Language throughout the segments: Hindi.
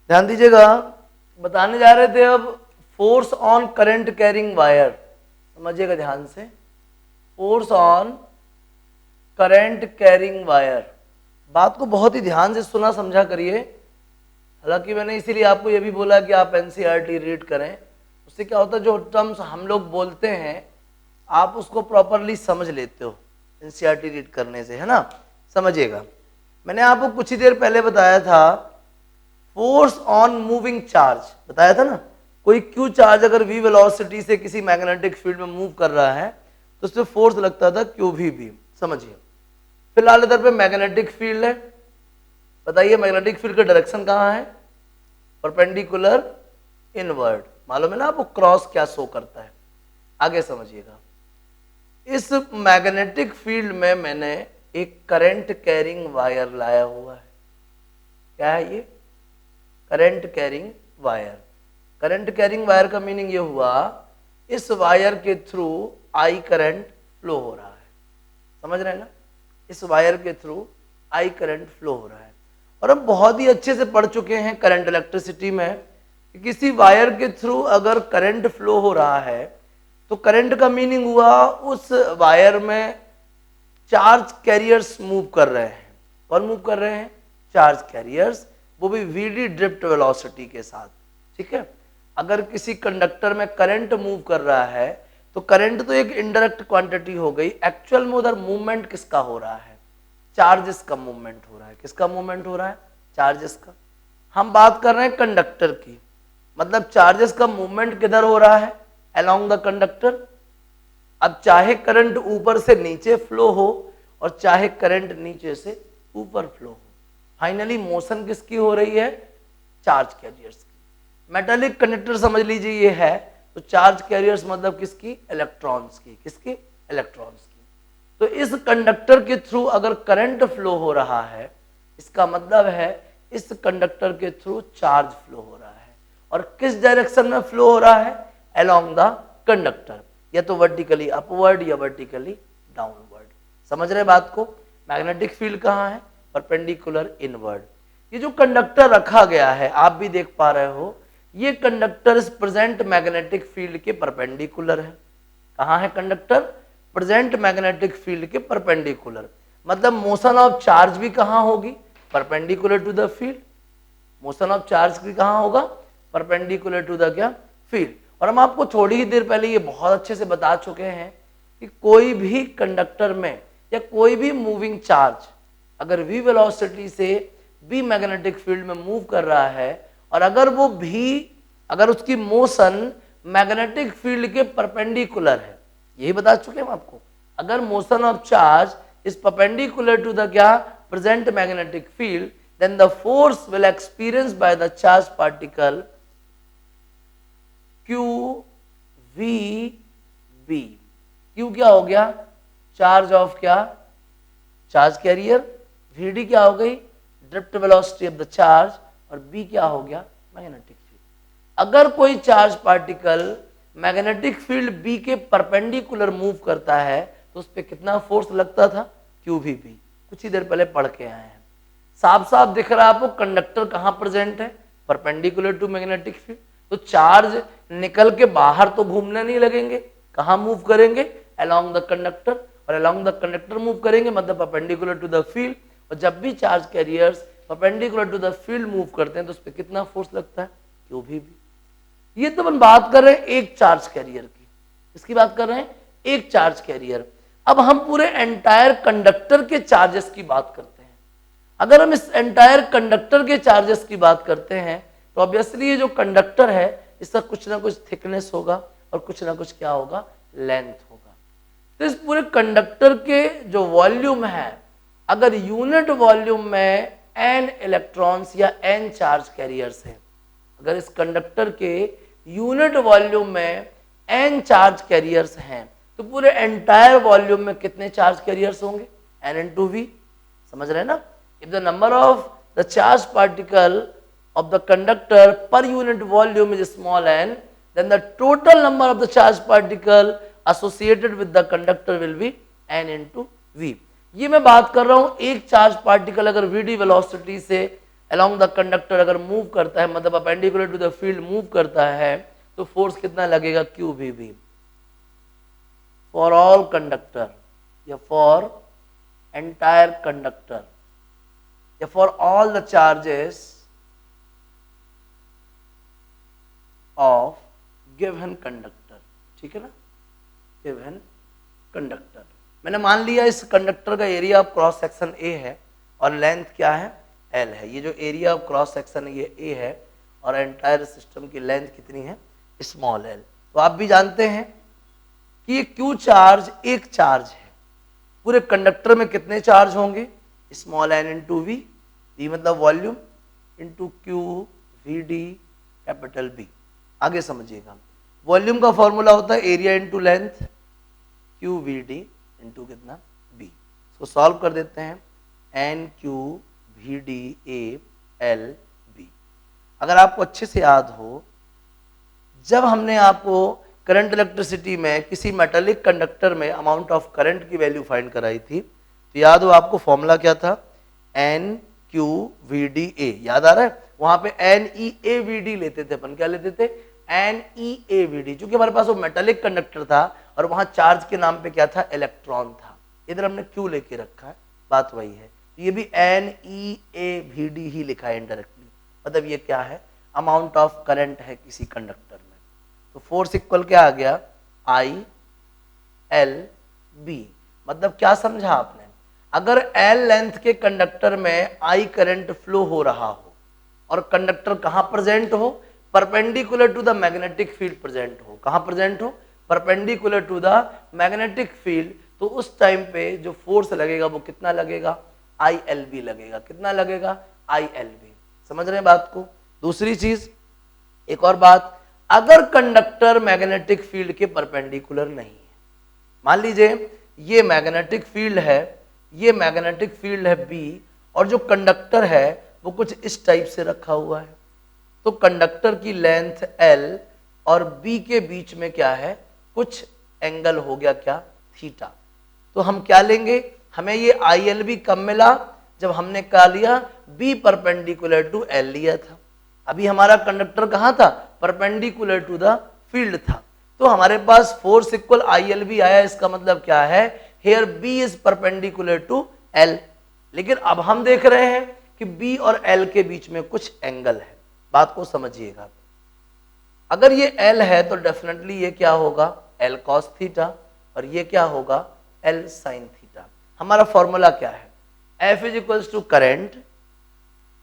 ध्यान दीजिएगा, बताने जा रहे थे अब force on current carrying wire. समझिएगा ध्यान से, force on current carrying wire. बात को बहुत ही ध्यान से सुना समझा करिए। हालांकि मैंने इसीलिए आपको यह भी बोला कि आप एनसीईआरटी रीड करें। उससे क्या होता है, जो टर्म्स हम लोग बोलते हैं आप उसको प्रॉपरली समझ लेते हो एनसीईआरटी रीड करने से, है ना। समझिएगा, मैंने आपको कुछ ही देर पहले बताया था फोर्स ऑन मूविंग चार्ज, बताया था ना। कोई क्यू चार्ज अगर v वेलोसिटी से किसी मैग्नेटिक फील्ड में मूव कर रहा है तो उस पर फोर्स लगता था क्यू वी बी। समझिए, फिलहाल इधर पे मैग्नेटिक फील्ड है। बताइए मैग्नेटिक फील्ड का डायरेक्शन कहाँ है? Perpendicular inward. मालूम है ना आपको क्रॉस क्या शो करता है? आगे समझिएगा, इस मैग्नेटिक फील्ड में मैंने एक करंट कैरिंग वायर लाया हुआ है। क्या है ये? Current carrying wire. Current carrying wire का मीनिंग ये हुआ, इस वायर के थ्रू आई करंट फ्लो हो रहा है। समझ रहे हैं ना, इस वायर के थ्रू आई करंट फ्लो हो रहा है। और हम बहुत ही अच्छे से पढ़ चुके हैं करंट इलेक्ट्रिसिटी में कि किसी वायर के थ्रू अगर करंट फ्लो हो रहा है तो करंट का मीनिंग हुआ उस वायर में चार्ज कैरियर्स मूव कर रहे हैं। कौन मूव कर रहे हैं? चार्ज कैरियर्स, वो भी वीडी ड्रिफ्ट वेलोसिटी के साथ। ठीक है, अगर किसी कंडक्टर में करंट मूव कर रहा है तो करंट तो एक इनडायरेक्ट क्वांटिटी हो गई, एक्चुअल में उधर मूवमेंट किसका हो रहा है? चार्जेस का मूवमेंट हो रहा है। किसका मूवमेंट हो रहा है? चार्जेस का। हम बात कर रहे हैं कंडक्टर की, मतलब चार्जेस का मूवमेंट किधर हो रहा है? Along the conductor. अब चाहे करंट ऊपर से नीचे फ्लो हो और चाहे करंट नीचे से ऊपर फ्लो हो, फाइनली मोशन किसकी हो रही है? चार्ज कैरियर्स की। मेटालिक कंडक्टर समझ लीजिए ये है, तो चार्ज कैरियर्स मतलब किसकी? इलेक्ट्रॉन्स की। किसकी? इलेक्ट्रॉन्स की। तो इस कंडक्टर के थ्रू अगर करंट फ्लो हो रहा है, इसका मतलब है इस कंडक्टर के थ्रू चार्ज फ्लो हो रहा है। और किस डायरेक्शन में फ्लो हो रहा है? अलोंग द कंडक्टर, या तो वर्टिकली अपवर्ड या वर्टिकली डाउनवर्ड। समझ रहे बात को? मैग्नेटिक फील्ड कहाँ है? Perpendicular inward. ये जो कंडक्टर रखा गया है आप भी देख पा रहे हो, ये कंडक्टर इस प्रेजेंट मैग्नेटिक फील्ड के परपेंडिकुलर है। कहाँ है कंडक्टर? प्रेजेंट मैग्नेटिक फील्ड के परपेंडिकुलर। मतलब मोशन ऑफ चार्ज भी कहाँ होगी? Perpendicular to the field. Motion of charge भी कहाँ होगा? परपेंडिकुलर टू द क्या? फील्ड। और हम आपको थोड़ी ही देर पहले ये बहुत अच्छे से बता चुके हैं कि कोई भी कंडक्टर में या कोई भी मूविंग चार्ज अगर v वेलोसिटी से b मैग्नेटिक फील्ड में मूव कर रहा है और अगर वो अगर उसकी मोशन मैग्नेटिक फील्ड के परपेंडिकुलर है, यही बता चुके हैं हम आपको। अगर motion of charge is perpendicular to the क्या? Present magnetic field, then the force will experienced by the charged particle q v b। q क्या हो गया? चार्ज ऑफ क्या? Charge carrier. v d क्या हो गई? Drift velocity of the charge. और b क्या हो गया? Magnetic field. अगर कोई charge particle magnetic field b के परपेंडिकुलर मूव करता है तो उस पर कितना फोर्स लगता था? q v b। कुछ ही देर पहले पढ़ के आए हैं। साफ साफ दिख रहा है आपको कंडक्टर कहाँ प्रेजेंट है? Perpendicular to magnetic field. तो चार्ज निकल के बाहर तो घूमने नहीं लगेंगे, कहाँ मूव करेंगे? Along the conductor. और अलोंग द कंडक्टर मूव करेंगे मतलब परपेंडिकुलर टू द फील्ड। और जब भी charge carriers perpendicular to the field move करते हैं तो उस पर कितना फोर्स लगता है? क्यू भी। ये तो हम बात कर रहे हैं एक चार्ज कैरियर की। इसकी बात कर रहे हैं एक चार्ज कैरियर। अब हम पूरे एंटायर कंडक्टर के चार्जेस की बात करते हैं। अगर हम इस एंटायर कंडक्टर के चार्जेस की बात करते हैं तो ऑब्वियसली ये जो कंडक्टर है इसका कुछ ना कुछ थिकनेस होगा और कुछ ना कुछ क्या होगा? लेंथ होगा। तो इस पूरे कंडक्टर के जो वॉल्यूम है, अगर यूनिट वॉल्यूम में n इलेक्ट्रॉन्स या n चार्ज कैरियर्स हैं, अगर इस कंडक्टर के यूनिट वॉल्यूम में n चार्ज कैरियर्स हैं तो पूरे एंटायर वॉल्यूम में कितने चार्ज कैरियर्स होंगे? n into v। समझ रहे हैं ना? If the number of the charged particle of the conductor per unit volume is small n, then the total number of the charged particle associated with the conductor will be n into v। ये मैं बात कर रहा हूँ एक चार्ज पार्टिकल अगर v d वेलोसिटी से along द कंडक्टर अगर मूव करता है, मतलब perpendicular to the field move करता है, तो फोर्स कितना लगेगा, q v B for all conductor या फॉर एंटायर कंडक्टर या for all the charges of given conductor, ठीक है ना, गिवन कंडक्टर। मैंने मान लिया इस कंडक्टर का area of cross section A है और लेंथ क्या है, एल है। ये जो एरिया ऑफ क्रॉस सेक्शन है ये ए है और एंटायर सिस्टम की लेंथ कितनी है, स्मॉल एल। तो आप भी जानते हैं कि ये क्यू चार्ज एक चार्ज है, पूरे कंडक्टर में कितने चार्ज होंगे, small n into v, v मतलब volume, into q v d capital B. आगे समझिएगा, वॉल्यूम का फॉर्मूला होता है area into length, q v d into कितना, बी। इसको सॉल्व कर देते हैं, n q v d a l B. अगर आपको अच्छे से याद हो, जब हमने आपको करंट इलेक्ट्रिसिटी में किसी मेटालिक कंडक्टर में अमाउंट ऑफ करंट की वैल्यू फाइंड कराई थी, तो याद हो आपको फॉर्मूला क्या था, n q v d A, याद आ रहा है। वहां पे एन ई ए वी डी लेते थे अपन, क्या लेते थे, एन ई ए वी डी, क्योंकि हमारे पास वो मेटालिक कंडक्टर था और वहां चार्ज के नाम पे क्या था, इलेक्ट्रॉन था। इधर हमने क्यू लेके रखा है, बात वही है। तो ये भी एन ई ए वी डी ही लिखा है इनडायरेक्टली, मतलब ये क्या है, अमाउंट ऑफ करंट है किसी कंडक्टर में। तो फोर्स इक्वल क्या आ गया, आई एल बी। मतलब क्या समझा आपने, अगर एल लेंथ के कंडक्टर में आई करंट फ्लो हो रहा हो और कंडक्टर कहां प्रेजेंट हो, perpendicular to the magnetic field present हो, कहां प्रेजेंट हो, perpendicular to the magnetic field, तो उस टाइम पे जो फोर्स लगेगा वो कितना लगेगा, आई एल बी लगेगा। कितना लगेगा, आई एल बी। समझ रहे हैं बात को। दूसरी चीज, एक और बात, अगर कंडक्टर मैग्नेटिक फील्ड के परपेंडिकुलर नहीं है, मान लीजिए ये मैग्नेटिक फील्ड है, ये मैग्नेटिक फील्ड है बी, और जो कंडक्टर है वो कुछ इस टाइप से रखा हुआ है, तो कंडक्टर की लेंथ एल और बी के बीच में क्या है, कुछ एंगल हो गया, क्या, थीटा। तो हम क्या लेंगे, हमें ये आई एल बी कब मिला, जब हमने क्या लिया, बी परपेंडिकुलर टू एल लिया था। अभी हमारा कंडक्टर कहां था, परपेंडिकुलर टू द फील्ड था, तो हमारे पास force equal I l B आया। इसका मतलब क्या है, here B is perpendicular to l. लेकिन अब हम देख रहे हैं कि बी और एल के बीच में कुछ एंगल है, बात को समझिएगा। अगर ये एल है तो डेफिनेटली ये क्या होगा, एल कॉस थीटा, और ये क्या होगा, एल साइन थीटा। हमारा फॉर्मूला क्या है, F is equals to current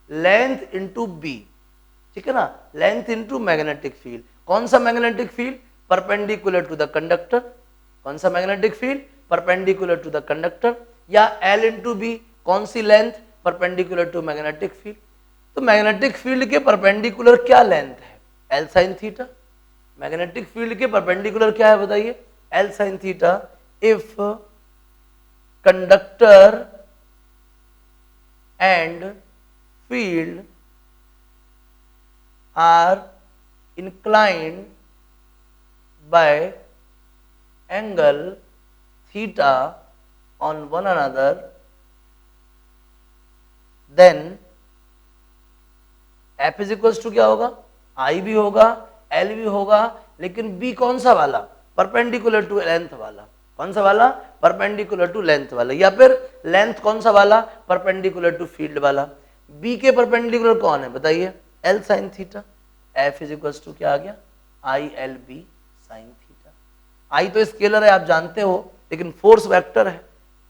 length into B, ठीक है ना, लेंथ इंटू मैग्नेटिक फील्ड। कौन सा magnetic field, perpendicular to the conductor. कौन सा magnetic field, perpendicular to the conductor. या एल इंटू बी, कौन सी length, perpendicular to magnetic field. तो मैग्नेटिक फील्ड के परपेंडिकुलर क्या लेंथ है, l sine theta. Magnetic field के परपेंडिकुलर क्या है बताइए, l sine theta. If conductor and field are inclined by angle theta on one another, then F is equals to क्या होगा, I भी होगा, L भी होगा, लेकिन B कौन सा वाला, परपेंडिकुलर टू लेंथ वाला। कौन सा वाला, परपेंडिकुलर टू लेंथ वाला। या फिर लेंथ कौन सा वाला, परपेंडिकुलर टू फील्ड वाला। B के परपेंडिकुलर कौन है बताइए, l sine theta. F is equals to क्या आ गया, I l B sine theta. I तो स्केलर है आप जानते हो, लेकिन फोर्स वेक्टर है,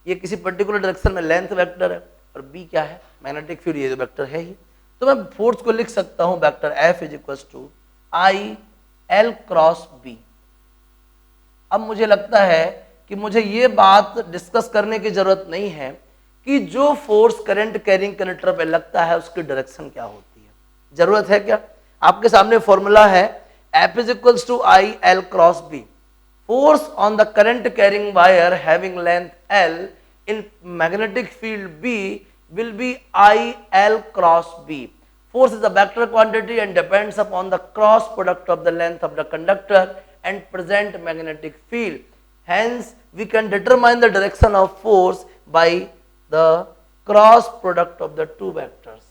ये किसी पर्टिकुलर डायरेक्शन में लेंथ वेक्टर है, और बी क्या है, मैग्नेटिक फील्ड, ये जो वेक्टर है ही। तो मैं फोर्स को लिख सकता हूं vector F is equals to I L cross B. अब मुझे लगता है कि मुझे ये बात डिस्कस करने की जरूरत नहीं है कि जो फोर्स करंट कैरिंग कंडक्टर पे लगता है उसकी डायरेक्शन क्या होती है, जरूरत है क्या। आपके सामने फॉर्मूला है F is equals to I L cross B. Force on the current carrying wire having length L in magnetic field B will be I L cross B. Force is a vector quantity and depends upon the cross product of the length of the conductor and present magnetic field. Hence, we can determine the direction of force by the cross product of the two vectors.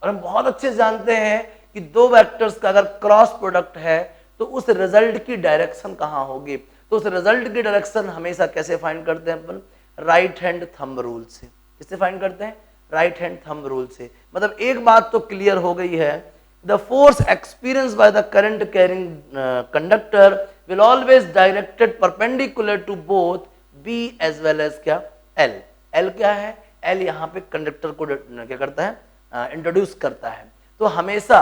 और हम बहुत अच्छे से जानते हैं कि दो वेक्टर्स का अगर क्रॉस प्रोडक्ट है तो उस रिजल्ट की डायरेक्शन कहाँ होगी। तो उस रिजल्ट की डायरेक्शन हमेशा कैसे फाइंड करते हैं अपन, राइट हैंड थंब रूल से। किससे फाइंड करते हैं, राइट हैंड थंब रूल से। मतलब एक बात तो क्लियर हो गई है, the force experience by the current carrying conductor will always directed perpendicular to both B as well as क्या, एल। एल क्या है, एल यहाँ पे कंडक्टर को क्या करता है, इंट्रोड्यूस करता है। तो हमेशा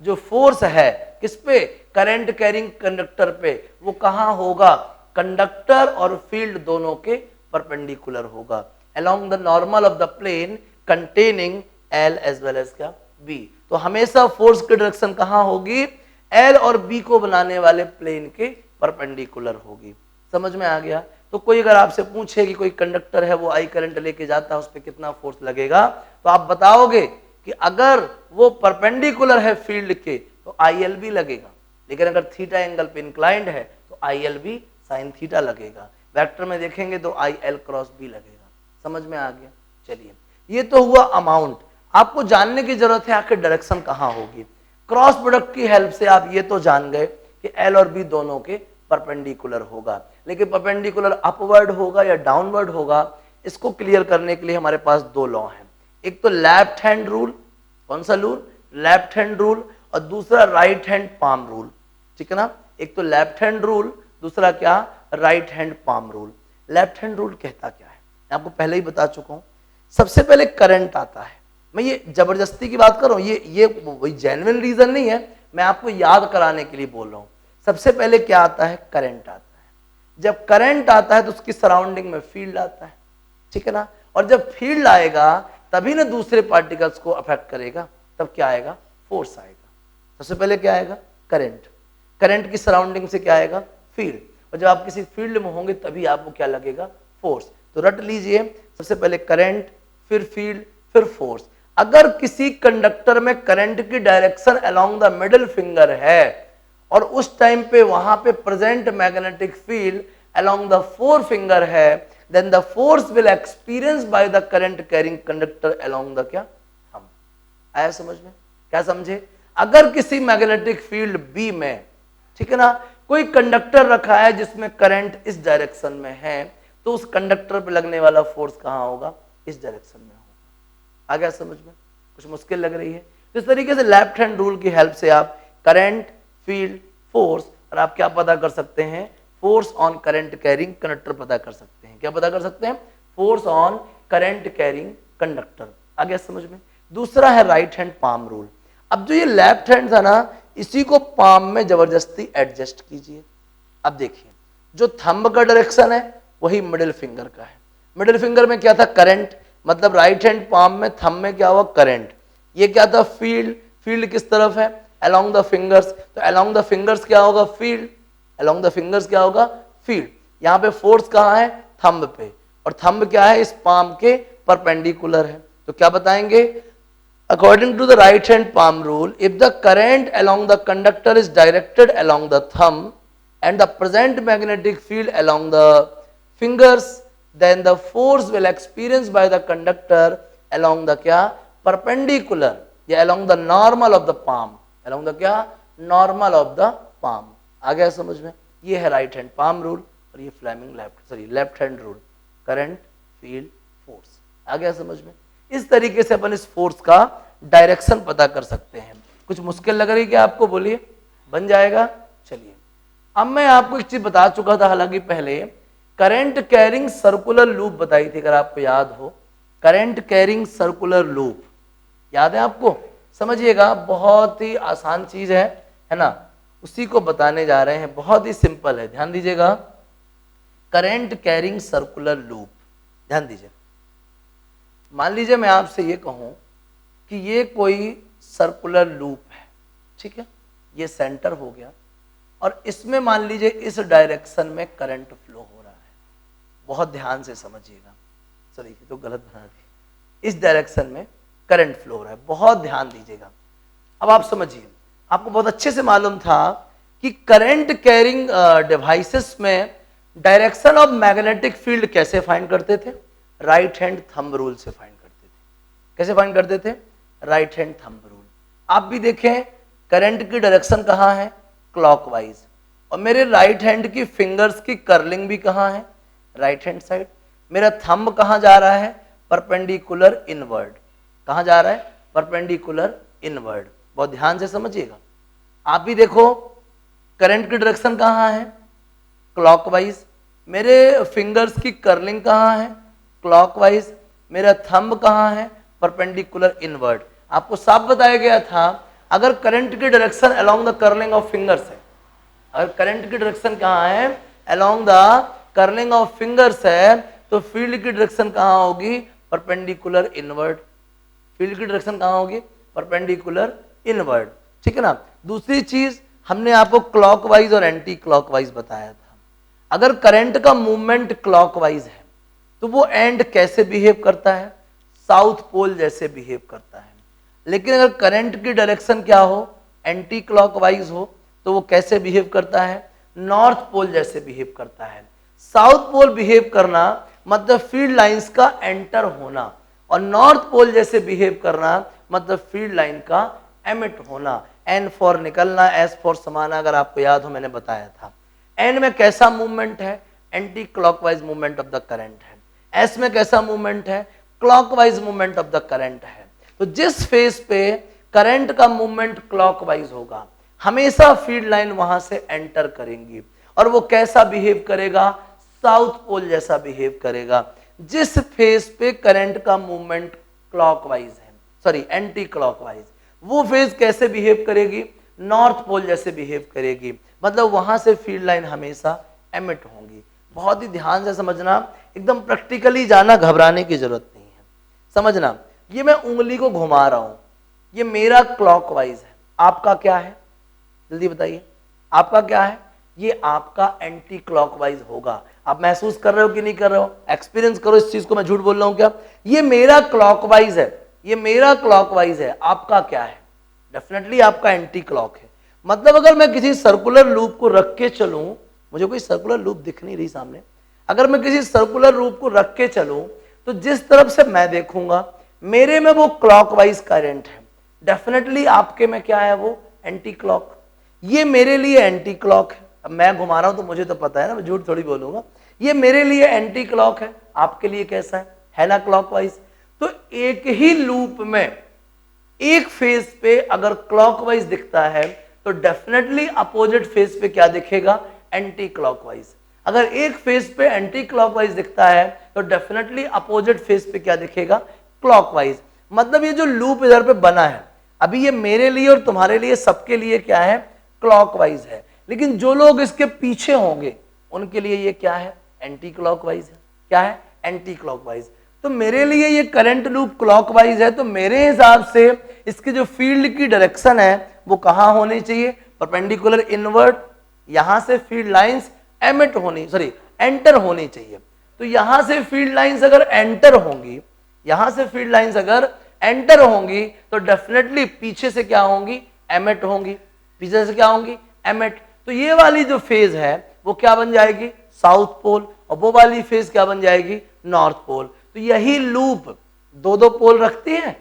जो फोर्स है किस पे, करंट कैरिंग कंडक्टर पे, वो कहाँ होगा, कंडक्टर और फील्ड दोनों के परपेंडिकुलर होगा, along the normal of the plane containing L as well as क्या B। तो हमेशा फोर्स की डायरेक्शन कहाँ होगी, L और B को बनाने वाले प्लेन के परपेंडिकुलर होगी। समझ में आ गया। तो कोई अगर आपसे पूछे कि कोई कंडक्टर है वो आई करंट लेके जाता है, उस पर कितना फोर्स लगेगा, तो आप बताओगे कि अगर वो परपेंडिकुलर है फील्ड के तो IL भी लगेगा, लेकिन अगर थीटा एंगल पे इंक्लाइंड है तो IL भी साइन थीटा लगेगा। वेक्टर में देखेंगे तो IL क्रॉस B लगेगा। समझ में आ गया। चलिए, ये तो हुआ अमाउंट। आपको जानने की जरूरत है आखिर डायरेक्शन कहाँ होगी। क्रॉस प्रोडक्ट की हेल्प से आप ये तो जान गए कि L और B दोनों के परपेंडिकुलर होगा, लेकिन परपेंडिकुलर अपवर्ड होगा या डाउनवर्ड होगा, इसको क्लियर करने के लिए हमारे पास दो लॉ हैं। एक तो लेफ्ट हैंड रूल, कौन सा रूल, लेफ्ट हैंड रूल, और दूसरा राइट हैंड पाम रूल। ठीक है ना, एक तो लेफ्ट हैंड रूल, दूसरा क्या, right hand palm rule. Left hand rule कहता क्या है, मैं आपको पहले ही बता चुका हूं। सबसे पहले करंट आता है। मैं ये जबरदस्ती की बात कर रहा हूं, ये वही जेन्युइन रीजन नहीं है, मैं आपको याद कराने के लिए बोल रहा हूं। सबसे पहले क्या आता है, करंट आता है। जब करंट आता है तो उसकी सराउंडिंग में फील्ड आता है, ठीक है ना, और जब फील्ड आएगा तभी ना दूसरे पार्टिकल्स को अफेक्ट करेगा, तब क्या आएगा, फोर्स आएगा। सबसे पहले क्या आएगा, करंट। करंट की सराउंडिंग से क्या आएगा, फील्ड, और जब आप किसी फील्ड में होंगे तभी आपको क्या लगेगा, फोर्स। तो रट लीजिए, सबसे पहले करंट, फिर फील्ड, फिर फोर्स। अगर किसी कंडक्टर में करंट की direction along the middle finger है और उस टाइम पे वहां पे present magnetic field along the four finger है, then the force will experienced by the current carrying conductor along the क्या, थंब। आया समझ में, क्या समझे। अगर किसी मैग्नेटिक फील्ड B में, ठीक है ना, कोई कंडक्टर रखा है जिसमें करंट इस डायरेक्शन में है, तो उस कंडक्टर पे लगने वाला फोर्स कहाँ होगा, इस डायरेक्शन में होगा। आ गया समझ में, कुछ मुश्किल लग रही है। तो इस तरीके से लेफ्ट हैंड रूल की हेल्प से आप करंट, फील्ड, फोर्स, और आप क्या पता कर सकते हैं, force on current carrying conductor पता कर सकते हैं। क्या पता कर सकते हैं, force on current carrying conductor. आ गया समझ में। दूसरा है राइट हैंड पाम रूल। अब जो ये लेफ्ट हैंड था ना, इसी को पाम में जबरदस्ती एडजस्ट कीजिए। अब देखिए, जो थंब का डायरेक्शन है वही मिडिल फिंगर का है। मिडिल फिंगर में क्या था, करंट, मतलब राइट हैंड पाम में, थंब में क्या हुआ, करंट। ये क्या था, फील्ड। फील्ड किस तरफ है, अलोंग द फिंगर्स, तो अलोंग द फिंगर्स क्या होगा, फील्ड। अलोंग द फिंगर्स क्या होगा, फील्ड। यहाँ पे फोर्स कहाँ है, थंब पे, और थंब क्या है, इस पाम के परपेंडिकुलर है। तो क्या बताएंगे, according to the right hand palm rule, if the current along the conductor is directed along the thumb and the present magnetic field along the fingers, then the force will experienced by the conductor along the क्या, perpendicular, या along the normal of the palm, along the क्या, normal of the palm। आ गया समझ में। ये है राइट हैंड पाम रूल, और ये Fleming left hand rule, current, field, force. आ गया समझ में। इस तरीके से अपन इस फोर्स का डायरेक्शन पता कर सकते हैं। कुछ मुश्किल लग रही क्या आपको, बोलिए, बन जाएगा। चलिए, अब मैं आपको एक चीज बता चुका था हालांकि पहले, करंट कैरिंग सर्कुलर लूप बताई थी, अगर आपको याद हो, करंट कैरिंग सर्कुलर लूप याद है आपको। समझिएगा, बहुत ही आसान चीज है ना, उसी को बताने जा रहे हैं, बहुत ही सिंपल है, ध्यान दीजिएगा। करंट कैरिंग सर्कुलर लूप, ध्यान दीजिए। मान लीजिए मैं आपसे ये कहूं कि ये कोई सर्कुलर लूप है, ठीक है, ये सेंटर हो गया, और इसमें मान लीजिए इस डायरेक्शन में करंट फ्लो हो रहा है। बहुत ध्यान से समझिएगा, सॉरी ये तो गलत बना दी, इस डायरेक्शन में करंट फ्लो हो रहा है, बहुत ध्यान दीजिएगा। अब आप समझिए, आपको बहुत अच्छे से मालूम था कि करंट कैरिंग डिवाइसेस में डायरेक्शन ऑफ मैग्नेटिक फील्ड कैसे फाइंड करते थे, राइट हैंड थंब रूल से फाइंड करते थे। कैसे फाइंड करते थे, राइट हैंड थंब रूल। आप भी देखें करंट की डायरेक्शन कहाँ है, क्लॉकवाइज, और मेरे राइट हैंड की फिंगर्स की कर्लिंग भी कहाँ है, राइट हैंड साइड। मेरा थंब कहाँ जा रहा है, परपेंडिकुलर इनवर्ड। कहाँ जा रहा है, परपेंडिकुलर इनवर्ड। बहुत ध्यान से समझिएगा। आप भी देखो करंट की डायरेक्शन कहाँ है, क्लॉकवाइज। मेरे फिंगर्स की कर्लिंग कहाँ है, क्लॉकवाइज। मेरा थंब कहाँ है, परपेंडिकुलर इनवर्ड। आपको साफ बताया गया था अगर करंट की direction along the curling of fingers है, अगर करंट की डायरेक्शन कहाँ है, along the curling of fingers है, तो फील्ड की डायरेक्शन कहाँ होगी, परपेंडिकुलर इनवर्ड। फील्ड की डायरेक्शन कहाँ होगी, परपेंडिकुलर इनवर्ड। ठीक है ना। दूसरी चीज हमने आपको क्लॉकवाइज और एंटी क्लॉकवाइज बताया था। अगर करंट का मूवमेंट क्लॉकवाइज है तो वो एंड कैसे बिहेव करता है, साउथ पोल जैसे बिहेव करता है। लेकिन अगर करंट की डायरेक्शन क्या हो, एंटी क्लॉकवाइज हो, तो वो कैसे बिहेव करता है, नॉर्थ पोल जैसे बिहेव करता है। साउथ पोल बिहेव करना मतलब फील्ड लाइंस का एंटर होना, और नॉर्थ पोल जैसे बिहेव करना मतलब फील्ड लाइन का एमिट होना। एन फॉर निकलना, एस फॉर समाना, अगर आपको याद हो मैंने बताया था। एन में कैसा मूवमेंट है, anti clockwise movement of the current है। एस में कैसा मूवमेंट है, clockwise movement of the current है। तो जिस फेज पे करंट का मूवमेंट क्लॉकवाइज होगा, हमेशा फील्ड लाइन वहां से एंटर करेंगी, और वो कैसा बिहेव करेगा, साउथ पोल जैसा बिहेव करेगा। जिस फेज पे करंट का मूवमेंट क्लॉकवाइज है, सॉरी एंटी क्लॉकवाइज, वो फेज कैसे बिहेव करेगी, नॉर्थ पोल जैसे बिहेव करेगी। मतलब वहां से फील्ड लाइन हमेशा एमिट होंगी। बहुत ही ध्यान से समझना, एकदम प्रैक्टिकली जाना, घबराने की जरूरत नहीं है। समझना, ये मैं उंगली को घुमा रहा हूं, ये मेरा क्लॉकवाइज है, आपका क्या है, जल्दी बताइए, आपका क्या है, ये आपका एंटी क्लॉकवाइज होगा। आप महसूस कर रहे हो कि नहीं कर रहे हो, एक्सपीरियंस करो इस चीज को, मैं झूठ बोल रहा हूं क्या। ये मेरा क्लॉकवाइज है, ये मेरा क्लॉकवाइज है, आपका क्या है, डेफिनेटली आपका एंटी क्लॉक है। मतलब अगर मैं किसी सर्कुलर लूप को रख के चलूं, मुझे कोई सर्कुलर लूप दिख नहीं रही सामने, अगर मैं किसी सर्कुलर लूप को रख के चलूं तो जिस तरफ से मैं देखूंगा मेरे में वो क्लॉकवाइज करंट है, डेफिनेटली आपके में क्या है, वो एंटी क्लॉक। ये मेरे लिए एंटी क्लॉक है, अब मैं घुमा रहा हूं तो मुझे तो पता है ना, मैं झूठ थोड़ी बोलूंगा। ये मेरे लिए एंटी क्लॉक है, आपके लिए कैसा है ना, क्लॉकवाइज। तो एक ही लूप में एक फेज पे अगर क्लॉकवाइज दिखता है तो डेफिनेटली अपोजिट फेज पे क्या दिखेगा, एंटी क्लॉकवाइज। अगर एक फेज पे एंटी क्लॉकवाइज दिखता है तो डेफिनेटली अपोजिट फेज पे क्या दिखेगा, क्लॉकवाइज। मतलब ये जो लूप इधर पे बना है, अभी ये मेरे लिए और तुम्हारे लिए, सबके लिए क्या है, क्लॉकवाइज है। लेकिन जो लोग इसके पीछे होंगे उनके लिए ये क्या है, एंटी क्लॉकवाइज है। क्या है, एंटी क्लॉकवाइज। तो मेरे लिए ये करंट लूप क्लॉकवाइज है, तो मेरे हिसाब से इसकी जो फील्ड की डायरेक्शन है वो कहां होनी चाहिए, परपेंडिकुलर इनवर्ड। यहां से फील्ड लाइंस एमिट होनी, सॉरी एंटर होनी चाहिए। तो यहां से फील्ड लाइंस अगर एंटर होंगी, यहां से फील्ड लाइंस अगर एंटर होंगी तो डेफिनेटली पीछे से क्या होंगी, एमिट होंगी। पीछे से क्या होंगी, एमिट। तो ये वाली जो फेज है वो क्या बन जाएगी, साउथ पोल, और वो वाली फेज क्या बन जाएगी, नॉर्थ पोल। तो यही लूप दो दो पोल रखती है,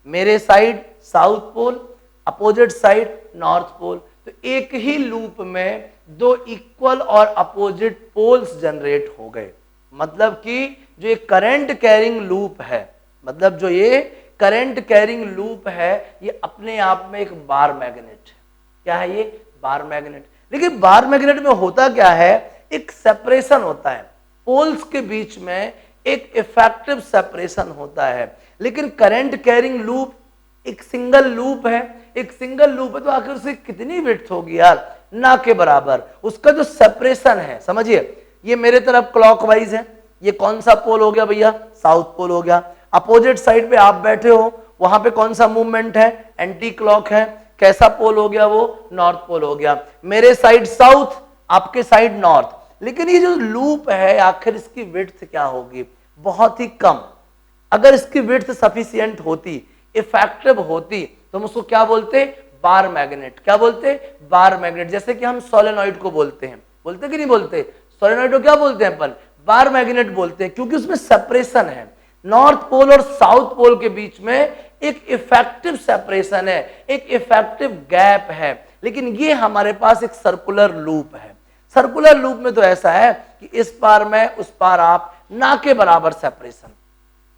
मेरे side south pole, opposite side north pole. तो एक ही लूप में दो इक्वल और अपोजिट पोल्स जनरेट हो गए। मतलब कि जो ये करंट कैरिंग लूप है, मतलब जो ये करंट कैरिंग लूप है, ये अपने आप में एक बार मैग्नेट है। क्या है ये, बार मैग्नेट। लेकिन बार मैग्नेट में होता क्या है, एक सेपरेशन होता है पोल्स के बीच में, एक इफेक्टिव सेपरेशन होता है। लेकिन करंट कैरिंग लूप एक सिंगल लूप है, एक सिंगल लूप है, तो आखिर उसकी कितनी विड्थ होगी यार, ना के बराबर। उसका जो सेपरेशन है, समझिए, ये मेरे तरफ क्लॉकवाइज है, ये कौन सा पोल हो गया भैया, साउथ पोल हो गया। अपोजिट साइड पे आप बैठे हो, वहां पे कौन सा मूवमेंट है, एंटी क्लॉक है, कैसा पोल हो गया वो, नॉर्थ पोल हो गया। मेरे साइड साउथ, आपके साइड नॉर्थ। लेकिन ये जो लूप है आखिर इसकी विड्थ क्या होगी, बहुत ही कम। अगर इसकी विड्थ सफिशिएंट होती, इफेक्टिव होती, तो हम उसको क्या बोलते, बार मैग्नेट। क्या बोलते, बार मैग्नेट। जैसे कि हम सोलेनॉइड को बोलते हैं, बोलते कि नहीं बोलते, सोलेनॉइड को क्या बोलते हैं अपन, बार मैग्नेट बोलते हैं, क्योंकि उसमें सेपरेशन है। नॉर्थ पोल और साउथ पोल के बीच में एक इफेक्टिव सेपरेशन है, एक इफेक्टिव गैप है, लेकिन ये हमारे पास एक सर्कुलर लूप है। सर्कुलर लूप में तो ऐसा है कि इस पार में उस पार आप ना के बराबर सेपरेशन,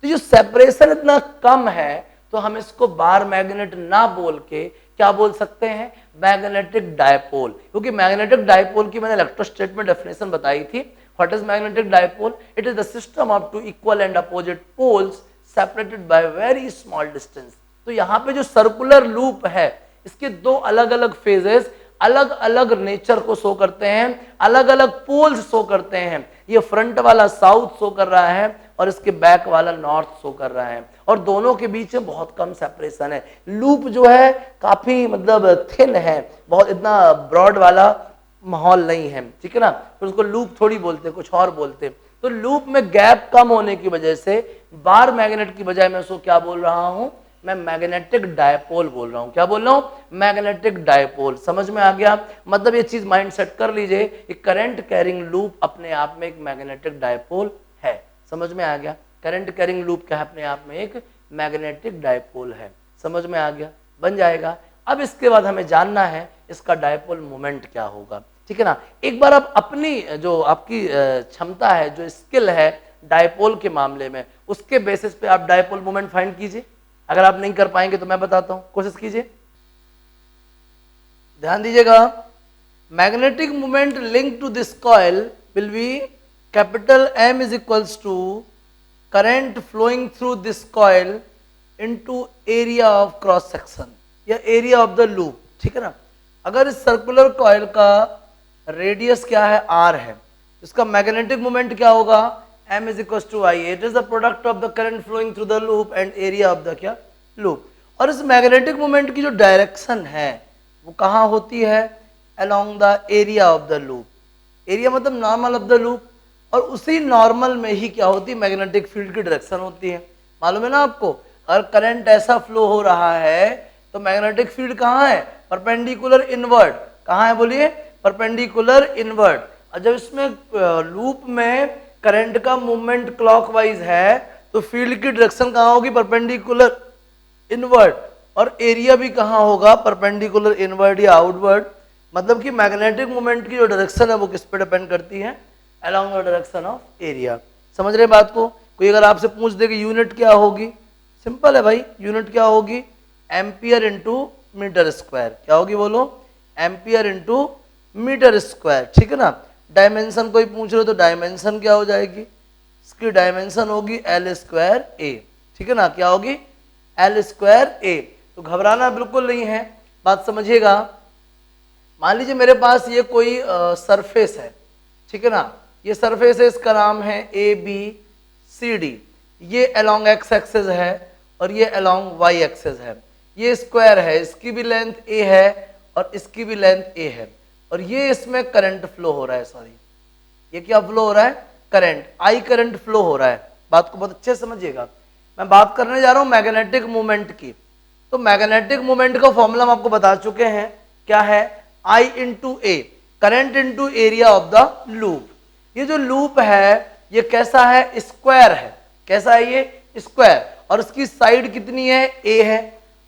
तो जो सेपरेशन इतना कम है तो हम इसको बार मैग्नेट ना बोल के क्या बोल सकते हैं, मैग्नेटिक डायपोल। क्योंकि मैग्नेटिक डायपोल की मैंने इलेक्ट्रोस्टैट में डेफिनेशन बताई थी। What is magnetic dipole? It is the system of two equal and opposite poles separated by very small distance. तो यहाँ पे जो सर्कुलर लूप है इसके दो अलग अलग फेजेस अलग अलग नेचर को शो करते हैं, अलग अलग पोल्स शो करते हैं। ये फ्रंट वाला साउथ शो कर रहा है और इसके बैक वाला नॉर्थ शो कर रहा है, और दोनों के बीच में बहुत कम सेपरेशन है। लूप जो है काफी मतलब थिन है, बहुत इतना ब्रॉड वाला माहौल नहीं है, ठीक है ना। तो उसको लूप थोड़ी बोलते, कुछ और बोलते। तो लूप में गैप कम होने की वजह से बार मैग्नेट की बजाय मैं उसको क्या बोल रहा हूं, मैं मैग्नेटिक डायपोल बोल रहा हूं। क्या बोल रहा हूं? Magnetic dipole. समझ में आ गया? मतलब ये चीज माइंड सेट कर लीजिए, करंट कैरिंग लूप अपने आप में एक मैग्नेटिक डायपोल है। समझ में आ गया? करंट कैरिंग लूप क्या है? अपने आप में एक मैग्नेटिक डायपोल है। समझ में आ गया? बन जाएगा। अब इसके बाद हमें जानना है इसका डायपोल मोमेंट क्या होगा, ठीक है ना। एक बार आप अपनी जो आपकी क्षमता है, जो स्किल है डायपोल के मामले में, उसके बेसिस पे आप डायपोल मोमेंट फाइंड कीजिए। अगर आप नहीं कर पाएंगे तो मैं बताता हूं, कोशिश कीजिए, ध्यान दीजिएगा। Magnetic moment link to this coil will be capital M is equals to current flowing through this coil into area of cross section या एरिया ऑफ द लूप, ठीक है ना। अगर इस सर्कुलर कॉइल का रेडियस क्या है, R है, इसका मैग्नेटिक मोमेंट क्या होगा, M is equals to I. It is the product of the current flowing through the loop and area of the क्या loop। और इस मैग्नेटिक मोमेंट की जो डायरेक्शन है वो कहाँ होती है, along the area of the loop। Area मतलब नॉर्मल ऑफ द लूप, और उसी नॉर्मल में ही क्या होती है, मैग्नेटिक फील्ड की डायरेक्शन होती है। मालूम है ना आपको, अगर करंट ऐसा फ्लो हो रहा है तो मैग्नेटिक फील्ड कहाँ है, परपेंडिकुलर इनवर्ड। कहाँ है बोलिए, परपेंडिकुलर इनवर्ड। और जब इसमें लूप में करंट का मूवमेंट क्लॉकवाइज है तो फील्ड की डायरेक्शन कहाँ होगी, परपेंडिकुलर इनवर्ड, और एरिया भी कहाँ होगा, परपेंडिकुलर इनवर्ड या आउटवर्ड। मतलब कि मैग्नेटिक मूवमेंट की जो डायरेक्शन है वो किस पे डिपेंड करती है, along the direction of area. समझ रहे बात को? कोई अगर आपसे पूछ दे कि यूनिट क्या होगी, सिंपल है भाई, यूनिट क्या होगी, एम्पियर इंटू मीटर स्क्वायर। क्या होगी बोलो, एम्पियर इंटू मीटर स्क्वायर, ठीक है ना। डायमेंशन कोई पूछ रहे हो तो डायमेंशन क्या हो जाएगी, इसकी डायमेंशन होगी L स्क्वायर A, ठीक है ना। क्या होगी, L स्क्वायर A। तो घबराना बिल्कुल नहीं है, बात समझिएगा। मान लीजिए मेरे पास ये कोई सरफेस है, ठीक है ना। ये सरफेस है, इसका नाम है ABCD। ये अलोंग x एक्सेस है और ये अलोंग y एक्सेस है। ये स्क्वायर है, इसकी भी लेंथ A है और इसकी भी लेंथ A है, और ये इसमें करंट फ्लो हो रहा है, सॉरी ये क्या फ्लो हो रहा है, करंट, I करंट फ्लो हो रहा है। बात को बहुत अच्छे से समझिएगा। मैं बात करने जा रहा हूं मैग्नेटिक मोमेंट की। तो मैग्नेटिक मोमेंट का फॉर्मूला हम आपको बता चुके हैं, क्या है, I into A, current into area of the loop. ये जो लूप है ये कैसा है, स्क्वायर है। कैसा है ये, स्क्वायर, और इसकी साइड कितनी है, A है।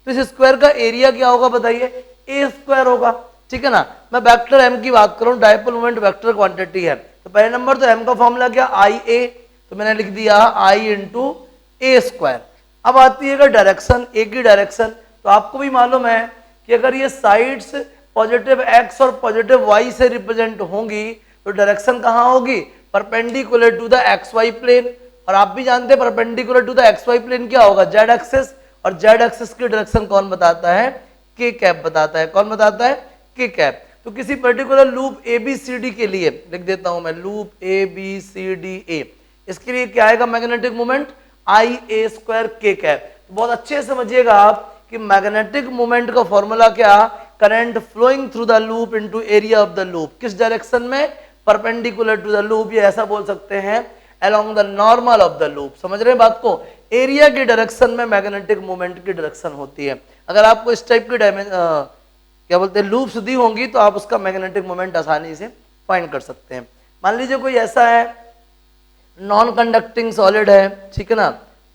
तो इस स्क्वायर का एरिया क्या होगा बताइए, A स्क्वायर होगा, ठीक है ना। मैं वेक्टर m की बात करूं, डायपोल मोमेंट वेक्टर क्वांटिटी है, तो पहले नंबर तो m का फॉर्मूला क्या, I A, तो मैंने लिख दिया I इंटू ए स्क्वायर। अब आती है डायरेक्शन, A की डायरेक्शन। तो आपको भी मालूम है कि अगर ये साइड्स पॉजिटिव x और पॉजिटिव y से रिप्रेजेंट होंगी तो डायरेक्शन कहाँ होगी, perpendicular to the XY plane. और आप भी जानते हैं perpendicular to the XY plane क्या होगा, Z एक्सिस, और Z एक्सिस की डायरेक्शन कौन बताता है, K कैप बताता है। कौन बताता है, K कैप। तो किसी पर्टिकुलर लूप ABCD के लिए लिख देता हूं मैं, लूप ABCDA, इसके लिए क्या आएगा magnetic moment, IA square K cap. तो बहुत अच्छे से समझिएगा आप कि मैग्नेटिक मोमेंट का फॉर्मूला क्या, current flowing through the loop into area of the loop. किस डायरेक्शन में, परपेंडिकुलर टू द लूप, ये ऐसा बोल सकते हैं along the normal of the loop. समझ रहे हैं बात को, एरिया की डायरेक्शन में मैग्नेटिक मोमेंट की डायरेक्शन होती है। अगर आपको इस टाइप की क्या बोलते हैं लूप्स दी होंगी तो आप उसका मैग्नेटिक मोमेंट आसानी से फाइंड कर सकते हैं। मान लीजिए कोई ऐसा है, नॉन कंडक्टिंग सॉलिड है, ठीक है ना,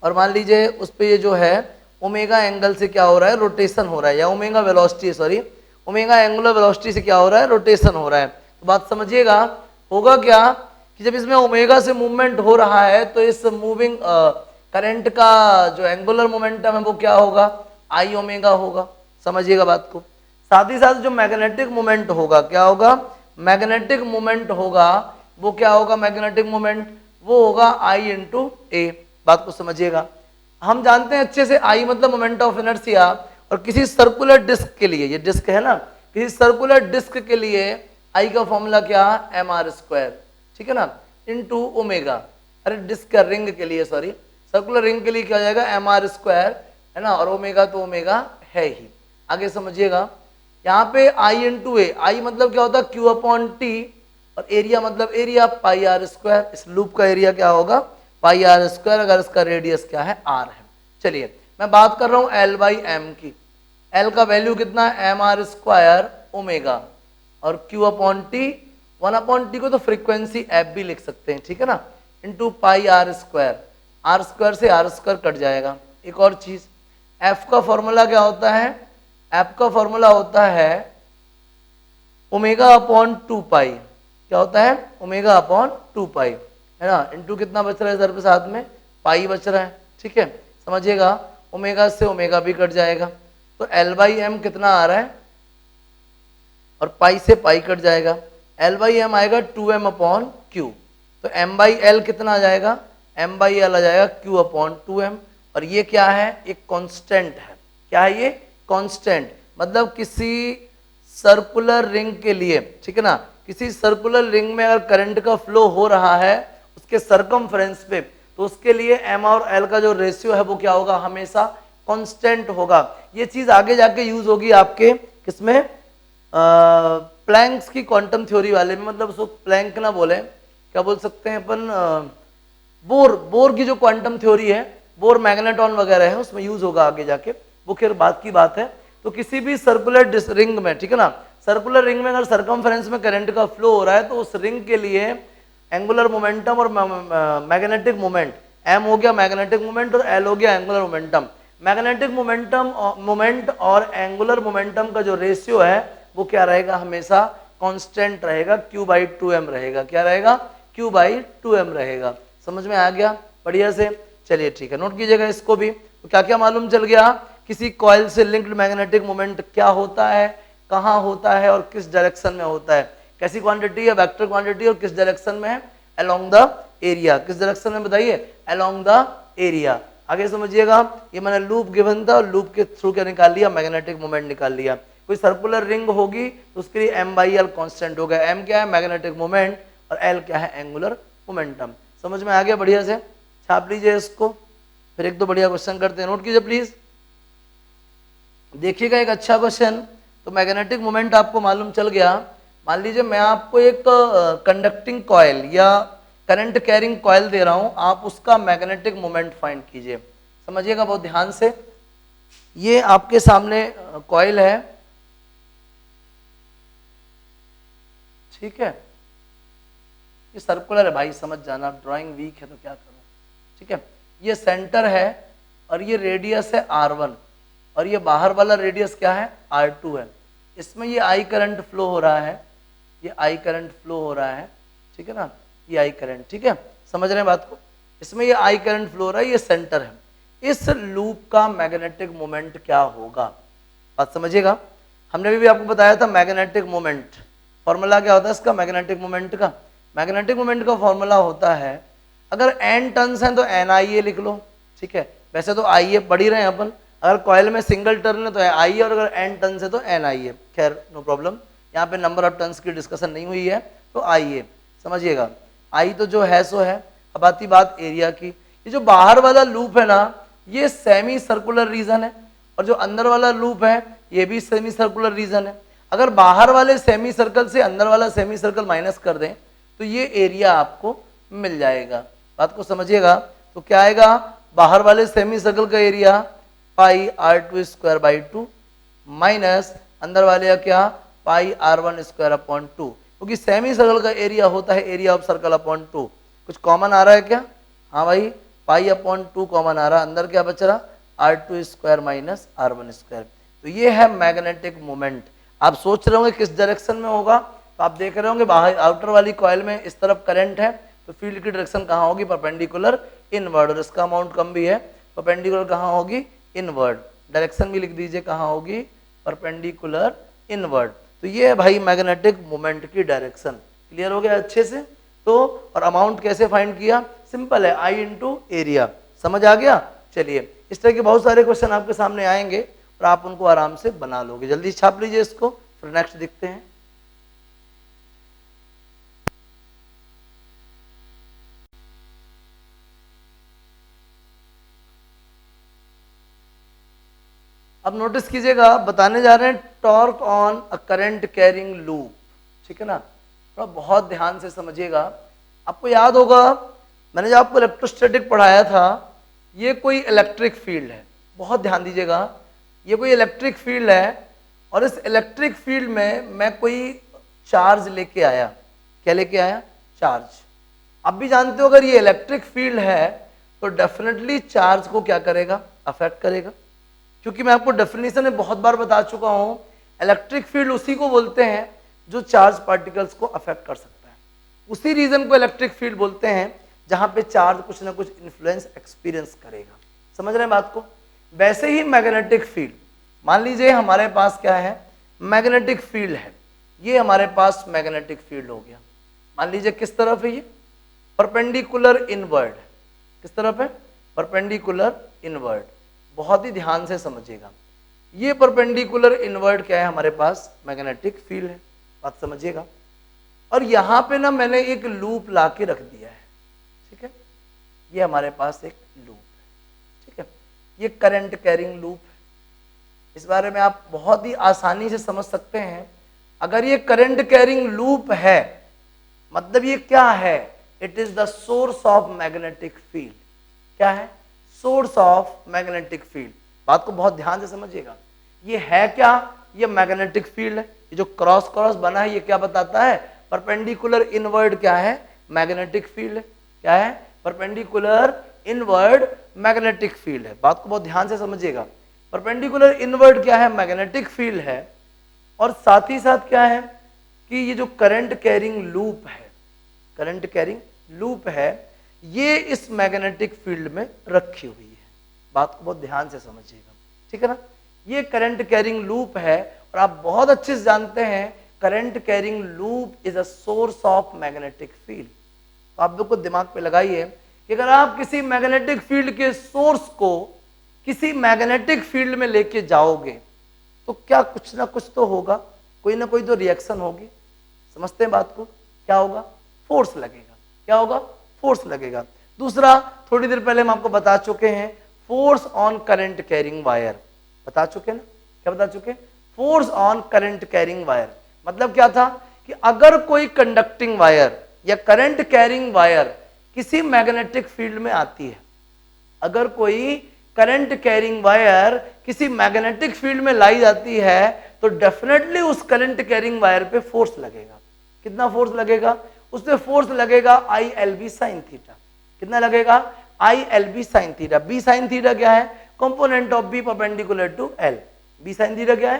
और मान लीजिए उस पर ये जो है ओमेगा एंगल से क्या हो रहा है, रोटेशन हो रहा है, या omega velocity, sorry omega angular velocity से क्या हो रहा है, रोटेशन हो रहा है। तो बात समझिएगा, होगा क्या कि जब इसमें ओमेगा से मूवमेंट हो रहा है तो इस मूविंग करंट का जो एंगुलर मोमेंटम है वो क्या होगा, आई ओमेगा होगा। समझिएगा बात को। साथ ही साथ जो मैग्नेटिक मोमेंट होगा, क्या होगा, मैग्नेटिक मोमेंट होगा, वो क्या होगा, मैग्नेटिक मोमेंट वो होगा आई इंटू ए। बात को समझिएगा। हम जानते हैं अच्छे से आई मतलब मोमेंट ऑफ इनर्शिया, और किसी सर्कुलर डिस्क के लिए, ये डिस्क है ना, किसी सर्कुलर डिस्क के लिए आई का फॉर्मूला क्या, एम आर स्क्वायर, ठीक है ना, इनटू ओमेगा। अरे डिस्क का रिंग के लिए, सॉरी सर्कुलर रिंग के लिए क्या हो जाएगा, एम आर स्क्वायर, है ना, और ओमेगा तो ओमेगा है ही। आगे समझिएगा, यहाँ पे आई इंटू ए, आई मतलब क्या होता है, क्यू अपॉन टी, और एरिया मतलब एरिया पाई आर स्क्वायर। इस लूप का एरिया क्या होगा, पाई आर स्क्वायर, अगर इसका रेडियस क्या है, आर है। चलिए मैं बात कर रहा हूँ एल बाई एम की। एल का वैल्यू कितना है, एम आर स्क्वायर ओमेगा, और Q upon T, one upon T को तो फ्रीक्वेंसी एफ भी लिख सकते हैं, ठीक है ना, into pi r square. R square से आर स्क्वायर कट जाएगा। एक और चीज, एफ का फॉर्मूला क्या होता है, एफ का फॉर्मूला होता है ओमेगा अपॉन 2 पाई। क्या होता है, ओमेगा अपॉन 2 पाई, है ना, इंटू कितना बच रहा है इधर पे साथ में, पाई बच रहा है, ठीक है। समझिएगा, ओमेगा से ओमेगा भी कट जाएगा, तो एल बाई एम कितना आ रहा है, और पाई से पाई कट जाएगा, एल बाई एम आएगा 2m अपॉन क्यू। तो m बाई एल कितना आ जाएगा, m बाई एल आ जाएगा q अपॉन 2m। और ये क्या है, एक कांस्टेंट है। क्या है ये, कांस्टेंट, मतलब किसी सर्कुलर रिंग के लिए, ठीक है ना, किसी सर्कुलर रिंग में अगर करंट का फ्लो हो रहा है उसके सरकमफ्रेंस पे, तो उसके लिए m और l का जो रेशियो है वो क्या होगा, हमेशा कांस्टेंट होगा। ये चीज आगे जाके यूज होगी आपके किसमें, प्लैंक्स की क्वांटम थ्योरी वाले में, मतलब उसको प्लैंक ना बोले, क्या बोल सकते हैं अपन, बोर की जो क्वांटम थ्योरी है, बोर मैग्नेटॉन वगैरह है, उसमें यूज होगा आगे जाके, वो खैर बात की बात है। तो किसी भी सर्कुलर रिंग में, ठीक है ना, सर्कुलर रिंग में अगर सरकमफ्रेंस में करंट का फ्लो हो रहा है तो उस रिंग के लिए एंगुलर मोमेंटम और मैग्नेटिक मोमेंट, एम हो गया मैग्नेटिक मोमेंट और एल हो गया एंगुलर मोमेंटम। मैग्नेटिक मोमेंट और एंगुलर मोमेंटम का जो रेशियो है वो क्या रहेगा, हमेशा कांस्टेंट रहेगा, q बाई 2m रहेगा। क्या रहेगा, q बाई 2m रहेगा। समझ में आ गया बढ़िया से। चलिए ठीक है, नोट कीजिएगा इसको भी। तो क्या क्या मालूम चल गया, किसी कॉइल से लिंक्ड मैग्नेटिक मोमेंट क्या होता है, कहाँ होता है और किस डायरेक्शन में होता है, कैसी क्वांटिटी है, वेक्टर क्वांटिटी, और किस डायरेक्शन में है, अलोंग द एरिया। किस डायरेक्शन में बताइए, अलोंग द एरिया। आगे समझिएगा, ये मैंने लूप गिवन था और लूप के थ्रू क्या निकाल लिया, मैग्नेटिक मोमेंट निकाल लिया। कोई सर्कुलर रिंग होगी तो उसके लिए m बाई एल कॉन्स्टेंट होगा। m क्या है, मैग्नेटिक मोमेंट, और l क्या है, एंगुलर मोमेंटम। समझ में आ गया बढ़िया से, छाप लीजिए इसको। फिर एक दो बढ़िया क्वेश्चन करते हैं, नोट कीजिए प्लीज। देखिएगा एक अच्छा क्वेश्चन। तो मैग्नेटिक मोमेंट आपको मालूम चल गया। मान लीजिए मैं आपको एक कंडक्टिंग कॉइल या करंट कैरिंग कॉइल दे रहा हूं, आप उसका मैग्नेटिक मोमेंट फाइंड कीजिए। समझिएगा बहुत ध्यान से। ये आपके सामने कॉइल है, ठीक है, ये सर्कुलर है भाई, समझ जाना, ड्राइंग वीक है तो क्या करूं, ठीक है। ये सेंटर है और ये रेडियस है R1, और ये बाहर वाला रेडियस क्या है, R2 है। इसमें ये आई करंट फ्लो हो रहा है, ये आई करंट फ्लो हो रहा है, ठीक है ना, ये आई करंट, ठीक है, समझ रहे हैं बात को। इसमें ये आई करंट फ्लो हो रहा है, ये सेंटर है। इस लूप का मैग्नेटिक मोमेंट क्या होगा, बात समझिएगा। हमने भी आपको बताया था मैग्नेटिक मोमेंट फॉर्मूला क्या होता है इसका, मैग्नेटिक मोमेंट का। मैग्नेटिक मोमेंट का फॉर्मूला होता है, अगर n टर्न्स हैं तो NIA लिख लो, ठीक है। वैसे तो IA पढ़ ही रहे हैं अपन, अगर कॉइल में सिंगल टर्न है तो IA, और अगर n टर्न्स है तो NIA। खैर नो प्रॉब्लम, यहाँ पे नंबर ऑफ टर्न्स की डिस्कशन नहीं हुई है, तो IA समझिएगा। I तो जो है सो है। अब आती बात एरिया की। ये जो बाहर वाला लूप है ना, ये सेमी सर्कुलर रीजन है, और जो अंदर वाला लूप है ये भी सेमी सर्कुलर रीजन है। अगर बाहर वाले सेमी सर्कल से अंदर वाला सेमी सर्कल माइनस कर दें तो ये एरिया आपको मिल जाएगा। बात को समझिएगा। तो क्या आएगा, बाहर वाले सेमी सर्कल का area pi R2 square by 2 minus अंदर वाले का क्या, पाई R1 स्क्वायर अपॉन 2, क्योंकि सेमी सर्कल का एरिया होता है एरिया ऑफ सर्कल अपॉन 2। कुछ कॉमन आ रहा है क्या, हाँ भाई, पाई अपॉन 2 कॉमन आ रहा है, अंदर क्या बच रहा, R2 square minus R1 square. तो ये है मैग्नेटिक मोमेंट। आप सोच रहे होंगे किस डायरेक्शन में होगा, तो आप देख रहे होंगे बाहर आउटर वाली कॉइल में इस तरफ करंट है, तो फील्ड की डायरेक्शन कहाँ होगी, परपेंडिकुलर इनवर्ड, और इसका अमाउंट कम भी है, परपेंडिकुलर कहाँ होगी, इनवर्ड। डायरेक्शन भी लिख दीजिए कहाँ होगी, परपेंडिकुलर इनवर्ड। तो ये है भाई मैग्नेटिक मोमेंट की डायरेक्शन। क्लियर हो गया अच्छे से। तो और अमाउंट कैसे फाइंड किया, सिंपल है, I इंटू एरिया। समझ आ गया। चलिए इस तरह के बहुत सारे क्वेश्चन आपके सामने आएंगे और आप उनको आराम से बना लोगे। जल्दी छाप लीजिए इसको, फिर नेक्स्ट देखते हैं। अब नोटिस कीजिएगा, बताने जा रहे हैं torque on a current carrying loop. ठीक है ना, थोड़ा बहुत ध्यान से समझिएगा। आपको याद होगा मैंने जो आपको इलेक्ट्रोस्टैटिक पढ़ाया था, ये कोई इलेक्ट्रिक फील्ड है, बहुत ध्यान दीजिएगा। ये कोई इलेक्ट्रिक फील्ड है और इस इलेक्ट्रिक फील्ड में मैं कोई चार्ज लेके आया। क्या लेके आया, चार्ज। आप भी जानते हो अगर ये इलेक्ट्रिक फील्ड है तो डेफिनेटली चार्ज को क्या करेगा, अफेक्ट करेगा। क्योंकि मैं आपको डेफिनेशन में बहुत बार बता चुका हूं, इलेक्ट्रिक फील्ड उसी को बोलते हैं जो चार्ज पार्टिकल्स को अफेक्ट कर सकता है। उसी रीजन को इलेक्ट्रिक फील्ड बोलते हैं जहां पे चार्ज कुछ ना कुछ इन्फ्लुएंस एक्सपीरियंस करेगा। समझ रहे हैं बात को। वैसे ही मैग्नेटिक फील्ड, मान लीजिए हमारे पास क्या है, मैग्नेटिक फील्ड है, ये हमारे पास मैग्नेटिक फील्ड हो गया। मान लीजिए किस तरफ है, ये परपेंडिकुलर इनवर्ड। किस तरफ है, परपेंडिकुलर इनवर्ड। बहुत ही ध्यान से समझिएगा, ये परपेंडिकुलर इनवर्ड क्या है, हमारे पास मैग्नेटिक फील्ड है। बात समझिएगा। और यहां पे ना मैंने एक लूप ला के रख दिया है। ठीक है, ये हमारे पास एक लूप है। ठीक है, ये करंट कैरिंग लूप है। इस बारे में आप बहुत ही आसानी से समझ सकते हैं। अगर ये करंट कैरिंग लूप है मतलब ये क्या है, it is the source of magnetic field. क्या है, सोर्स ऑफ मैग्नेटिक फील्ड। बात को बहुत ध्यान से समझिएगा। ये है क्या, ये मैग्नेटिक फील्ड है। ये जो क्रॉस क्रॉस बना है ये क्या बताता है, परपेंडिकुलर इनवर्ड क्या है, मैग्नेटिक फील्ड है। क्या है, परपेंडिकुलर इनवर्ड मैग्नेटिक फील्ड है। बात को बहुत ध्यान से समझिएगा। परपेंडिकुलर इनवर्ड क्या है, मैग्नेटिक फील्ड है। और साथ ही साथ क्या है कि ये जो करंट कैरिंग लूप है, करंट कैरिंग लूप है, ये इस मैग्नेटिक फील्ड में रखी हुई है। बात को बहुत ध्यान से समझिएगा। ठीक है ना, ये करंट कैरिंग लूप है और आप बहुत अच्छे से जानते हैं current carrying loop is a source of magnetic field. तो आप लोग को दिमाग पे लगाइए कि अगर आप किसी मैग्नेटिक फील्ड के सोर्स को किसी मैग्नेटिक फील्ड में लेके जाओगे तो क्या कुछ ना कुछ तो होगा, कोई ना कोई तो रिएक्शन होगी। समझते हैं बात को, क्या होगा, फोर्स लगेगा। क्या होगा, फोर्स लगेगा। दूसरा, थोड़ी देर पहले हम आपको बता चुके हैं force on current carrying wire. बता चुके ना, क्या बता चुके, force on current carrying wire. मतलब क्या था कि अगर कोई कंडक्टिंग वायर या करंट कैरिंग वायर किसी मैग्नेटिक फील्ड में आती है, अगर कोई करंट कैरिंग वायर किसी मैग्नेटिक फील्ड में लाई जाती है तो डेफिनेटली उस करंट कैरिंग वायर पे फोर्स लगेगा। कितना फोर्स लगेगा, उसपे फोर्स लगेगा ILB साइन थीटा। कितना लगेगा, ILB sine theta. B sine theta क्या है, component of B perpendicular to L. B sine theta क्या है,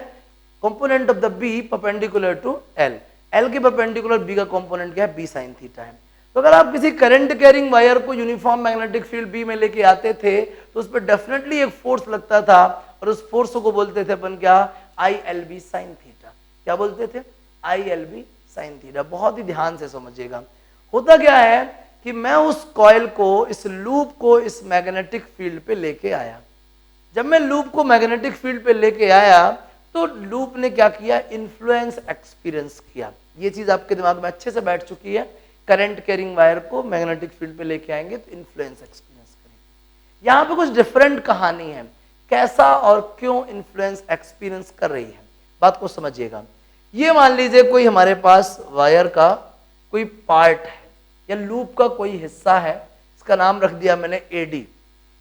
component of the B perpendicular to L. L के परपेंडिकुलर बी का कंपोनेंट क्या है, बी साइन थीटा है। तो अगर आप किसी करंट कैरिंग वायर को यूनिफॉर्म मैग्नेटिक फील्ड बी में लेके आते थे तो उस पर डेफिनेटली एक फोर्स लगता था और उस फोर्स को बोलते थे अपन क्या, ILB साइन थीटा। क्या बोलते थे, ILB साइन थीटा। बहुत ही ध्यान से समझिएगा। होता क्या है कि मैं उस कॉइल को, इस लूप को इस मैग्नेटिक फील्ड पे लेके आया। जब मैं लूप को मैग्नेटिक फील्ड पे लेके आया तो लूप ने क्या किया, इन्फ्लुएंस एक्सपीरियंस किया। ये चीज आपके दिमाग में अच्छे से बैठ चुकी है। करंट कैरिंग वायर को मैग्नेटिक फील्ड पे लेके आएंगे तो इन्फ्लुएंस एक्सपीरियंस करेंगे। यहां पे कुछ डिफरेंट कहानी है, कैसा और क्यों इन्फ्लुएंस एक्सपीरियंस कर रही है। बात को समझिएगा। ये मान लीजिए कोई हमारे पास वायर का कोई पार्ट है या लूप का कोई हिस्सा है, इसका नाम रख दिया मैंने AD।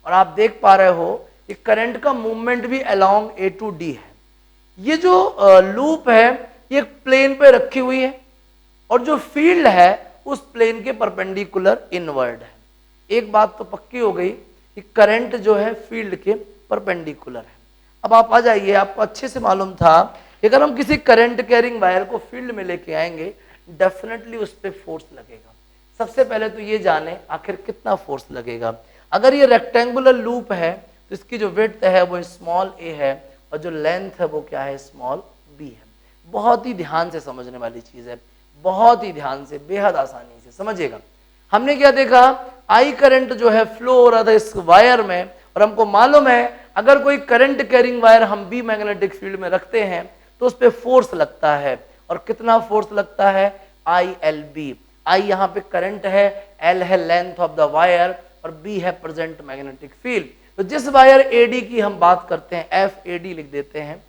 और आप देख पा रहे हो कि करंट का मूवमेंट भी अलोंग A to D है। ये जो लूप है ये एक प्लेन पे रखी हुई है और जो फील्ड है उस प्लेन के परपेंडिकुलर इनवर्ड है। एक बात तो पक्की हो गई कि करंट जो है फील्ड के परपेंडिकुलर है। अब आप आ जाइए, आपको अच्छे से मालूम था कि अगर हम किसी करंट कैरिंग वायर को फील्ड में लेके आएंगे डेफिनेटली उस पर फोर्स लगेगा। सबसे पहले तो ये जाने आखिर कितना फोर्स लगेगा। अगर ये रेक्टेंगुलर लूप है तो इसकी जो विड्थ है वो स्मॉल a है और जो लेंथ है वो क्या है, स्मॉल b है। बहुत ही ध्यान से समझने वाली चीज है, बहुत ही ध्यान से, बेहद आसानी से समझिएगा। हमने क्या देखा, आई करंट जो है फ्लो हो रहा था इस वायर में, और हमको मालूम है अगर कोई करंट कैरिंग वायर हम बी मैग्नेटिक फील्ड में रखते हैं तो उस पर फोर्स लगता है। और कितना फोर्स लगता है, आई एल बी। आई यहाँ पे करंट है, एल है लेंथ ऑफ द वायर और बी है प्रेजेंट मैग्नेटिक फील्ड। तो जिस वायर एडी की हम बात करते हैं, एफ एडी लिख देते हैं,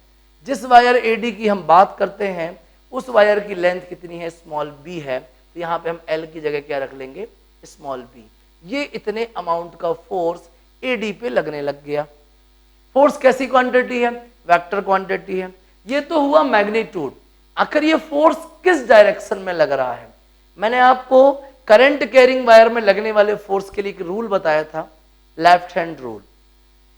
जिस वायर एडी की हम बात करते हैं उस वायर की लेंथ कितनी है, स्मॉल बी है। तो यहाँ पे हम एल की जगह क्या रख लेंगे, स्मॉल बी। ये इतने अमाउंट का फोर्स एडी पे लगने लग गया। फोर्स कैसी क्वांटिटी है, वेक्टर क्वांटिटी है। ये तो हुआ मैग्नीट्यूड। आखिर ये फोर्स किस डायरेक्शन में लग रहा है। मैंने आपको करंट कैरिंग वायर में लगने वाले फोर्स के लिए एक रूल बताया था, left hand rule,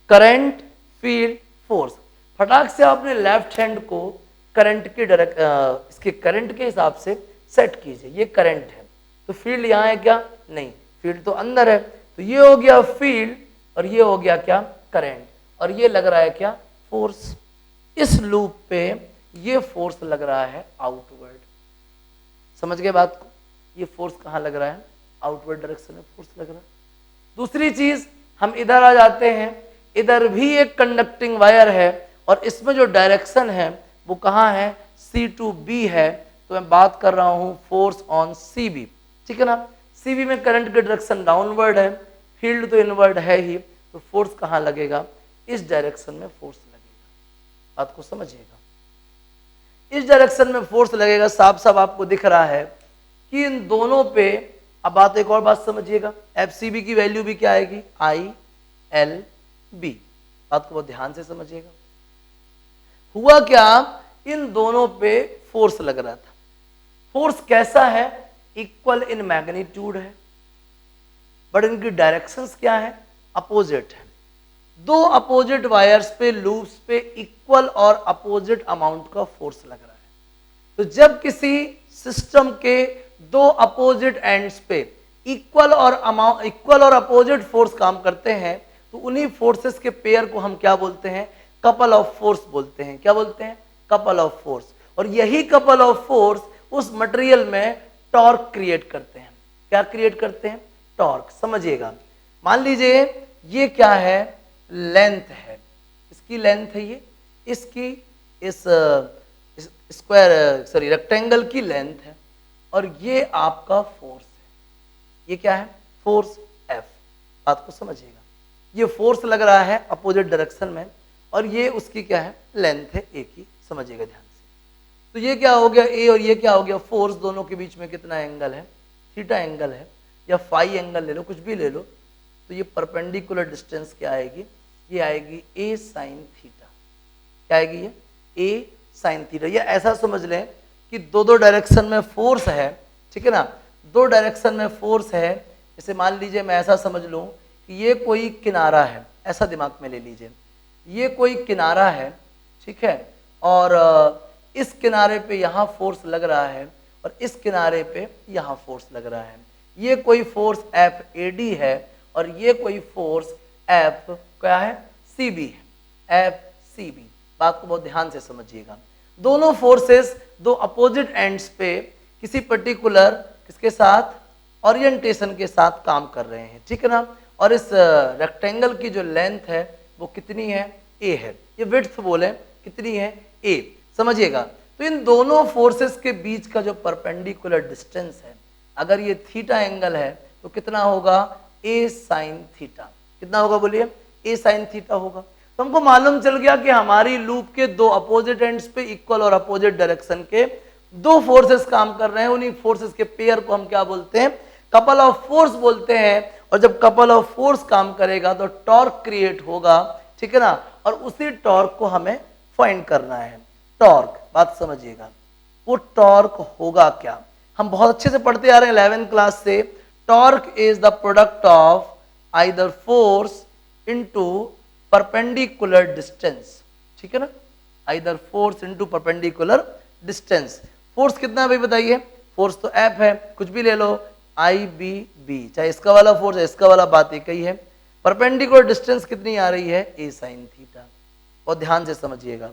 current field force. फटाक से आपने लेफ्ट हैंड को करंट के इसके करंट के हिसाब से सेट कीजिए। ये करंट है तो फील्ड यहाँ है क्या, नहीं, फील्ड तो अंदर है। तो ये हो गया फील्ड और ये हो गया क्या, करंट, और ये लग रहा है क्या, फोर्स। इस लूप पे ये फोर्स लग रहा है आउटवर्ड। समझ गए बात को, ये फोर्स कहाँ लग रहा है, आउटवर्ड डायरेक्शन में फोर्स लग रहा है। दूसरी चीज, हम इधर आ जाते हैं, इधर भी एक कंडक्टिंग वायर है और इसमें जो डायरेक्शन है वो कहाँ है, सी टू बी है। तो मैं बात कर रहा हूँ फोर्स ऑन सी बी, ठीक है ना। सी बी में करंट की डायरेक्शन डाउनवर्ड है, फील्ड तो इनवर्ड है ही, तो फोर्स कहाँ लगेगा, इस डायरेक्शन में फोर्स लगेगा। बात को समझिएगा, इस डायरेक्शन में फोर्स लगेगा। साफ साफ आपको दिख रहा है कि इन दोनों पे, अब बात एक और बात समझिएगा, एफ सी बी की वैल्यू भी क्या आएगी, आई एल बी। बात को बहुत ध्यान से समझिएगा। हुआ क्या, इन दोनों पे फोर्स लग रहा था। फोर्स कैसा है, इक्वल इन मैग्नीट्यूड है, बट इनकी डायरेक्शंस क्या है, अपोजिट है। दो अपोजिट वायर्स पे, लूप्स पे इक्वल और अपोजिट अमाउंट का फोर्स लग रहा है। तो जब किसी सिस्टम के दो अपोजिट एंड्स पे इक्वल और अपोजिट फोर्स काम करते हैं तो उन्हीं फोर्सेस के पेयर को हम क्या बोलते हैं, कपल ऑफ फोर्स बोलते हैं। क्या बोलते हैं, कपल ऑफ फोर्स। और यही कपल ऑफ फोर्स उस मटेरियल में टॉर्क क्रिएट करते हैं। क्या क्रिएट करते हैं, टॉर्क। समझिएगा, मान लीजिए ये क्या है, लेंथ है, इसकी लेंथ है ये, इसकी इस स्क्वायर सॉरी रेक्टेंगल की लेंथ है, और ये आपका फोर्स है। ये क्या है, फोर्स एफ। बात को समझिएगा, ये फोर्स लग रहा है अपोजिट डायरेक्शन में और ये उसकी क्या है, लेंथ है ए की। समझिएगा ध्यान से। तो ये क्या हो गया ए और ये क्या हो गया, फोर्स। दोनों के बीच में कितना एंगल है, थीटा एंगल है या फाई एंगल ले लो, कुछ भी ले लो। तो ये परपेंडिकुलर डिस्टेंस क्या आएगी, ये आएगी ए साइन थीटा। क्या आएगी, ये ए साइन थीटा। ये ऐसा समझ लें कि दो दो डायरेक्शन में फोर्स है, ठीक है ना, दो डायरेक्शन में फोर्स है। जैसे मान लीजिए मैं ऐसा समझ लूँ कि ये कोई किनारा है, ऐसा दिमाग में ले लीजिए, ये कोई किनारा है, ठीक है, और इस किनारे पे यहाँ फोर्स लग रहा है और इस किनारे पे यहाँ फोर्स लग रहा है। ये कोई फोर्स एफ ए डी है और ये कोई फोर्स एफ क्या है, सी बी है, एफ सी बी। बात को बहुत ध्यान से समझिएगा। दोनों फोर्सेस दो अपोजिट एंड्स पे किसी पर्टिकुलर किसके साथ, ओरिएंटेशन के साथ काम कर रहे हैं, ठीक है ना। और इस रेक्टेंगल की जो लेंथ है वो कितनी है, ए है। ये विड्थ बोले कितनी है, ए। समझिएगा, तो इन दोनों फोर्सेस के बीच का जो परपेंडिकुलर डिस्टेंस है, अगर ये थीटा एंगल है तो कितना होगा, ए साइन थीटा। कितना होगा बोलिए, ए साइन थीटा होगा। तो हमको मालूम चल गया कि हमारी लूप के दो अपोजिट एंड्स पे इक्वल और अपोजिट डायरेक्शन के दो फोर्सेस काम कर रहे हैं। उन्हीं फोर्सेस के पेयर को हम क्या बोलते हैं, कपल ऑफ फोर्स बोलते हैं। और जब कपल ऑफ फोर्स काम करेगा तो टॉर्क क्रिएट होगा, ठीक है ना। और उसी टॉर्क को हमें फाइंड करना है, टॉर्क। बात समझिएगा, वो टॉर्क होगा क्या, हम बहुत अच्छे से पढ़ते आ रहे हैं 11th क्लास से। Torque is the product of either force into perpendicular distance, ठीक है ना, either force into perpendicular distance. Force कितना है भाई बताइए, फोर्स तो एफ है, कुछ भी ले लो, आई बी बी, चाहे इसका वाला फोर्स है इसका वाला, बात एक ही है। परपेंडिकुलर डिस्टेंस कितनी आ रही है, ए साइन थीटा। और ध्यान से समझिएगा,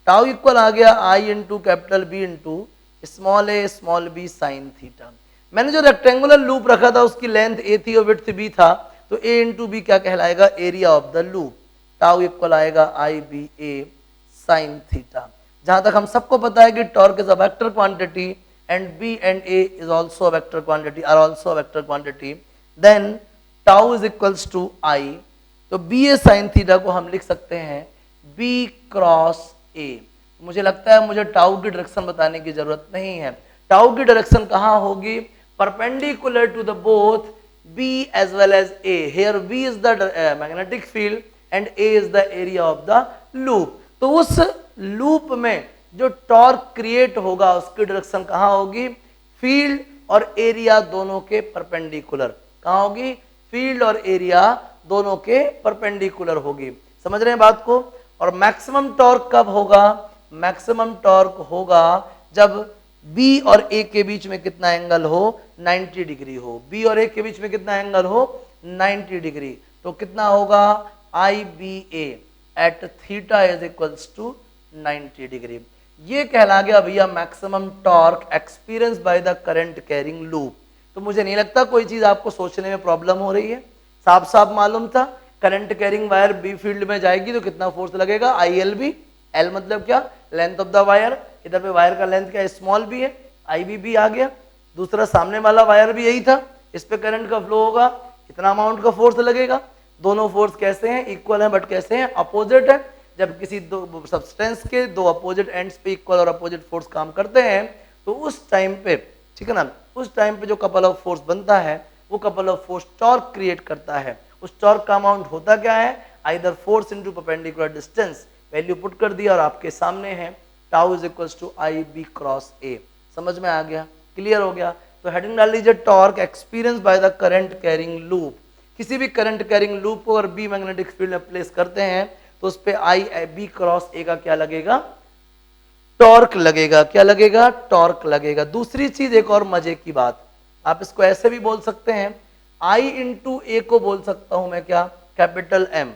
टाउ इक्वल आ गया I into capital B into small a small b sine theta. मैंने जो रेक्टेंगुलर लूप रखा था उसकी लेंथ ए थी और विड्थ बी था, तो ए इंटू बी क्या कहलाएगा, area of the loop. Tau equal आएगा I B A sine theta. जहां तक हम सबको पता है कि torque is a vector quantity and B and A is also a vector quantity, are also a vector quantity, then tau is equals to I. तो बी ए साइन थीटा को हम लिख सकते हैं बी क्रॉस ए। मुझे लगता है मुझे टाउ की डायरेक्शन बताने की जरूरत नहीं है। टाउ की डायरेक्शन कहां होगी, perpendicular to the both B as well as A. Here B is the magnetic field and A is the area of the loop. तो उस लूप में जो टॉर्क क्रिएट होगा उसकी डायरेक्शन कहाँ होगी, फील्ड और एरिया दोनों के परपेंडिकुलर। कहाँ होगी, फील्ड और एरिया दोनों के परपेंडिकुलर होगी। समझ रहे हैं बात को। और मैक्सिमम टॉर्क कब होगा, मैक्सिमम टॉर्क होगा जब B और A के बीच में कितना एंगल हो, 90 डिग्री हो। B और A के बीच में कितना एंगल हो, 90 डिग्री। तो कितना होगा, IBA at theta is equals to 90 degree. ये कहला गया भैया maximum torque experience by the current carrying loop. तो मुझे नहीं लगता कोई चीज आपको सोचने में प्रॉब्लम हो रही है, साफ साफ मालूम था। Current carrying wire B field में जाएगी तो कितना फोर्स लगेगा, ILB। एल मतलब क्या, लेंथ ऑफ द वायर। इधर पे वायर का लेंथ क्या है, स्मॉल बी है, IBB आ गया। दूसरा सामने वाला वायर भी यही था, इस पे करंट का फ्लो होगा, इतना अमाउंट का फोर्स लगेगा। दोनों फोर्स कैसे हैं, इक्वल हैं, बट कैसे हैं, अपोजिट है। जब किसी दो सब्सटेंस के दो अपोजिट एंड्स पे इक्वल और अपोजिट फोर्स काम करते हैं तो उस टाइम पे, ठीक है ना, उस टाइम पे जो कपल ऑफ फोर्स बनता है वो couple of force torque create करता है। उस टॉर्क का अमाउंट होता क्या है, either force into perpendicular distance. Value put कर दिया और आपके सामने है tau is equals to I B cross A. समझ में आ गया, क्लियर हो गया। तो हेडिंग डाल लीजिए, torque experience by the current carrying loop. किसी भी करंट कैरिंग लूप को अगर बी मैग्नेटिक फील्ड में प्लेस करते हैं तो उस पे आई बी क्रॉस ए का क्या लगेगा, टॉर्क लगेगा। क्या लगेगा, टॉर्क लगेगा। दूसरी चीज, एक और मजे की बात, आप इसको ऐसे भी बोल सकते हैं, आई इंटू ए को बोल सकता हूं मैं क्या, कैपिटल एम।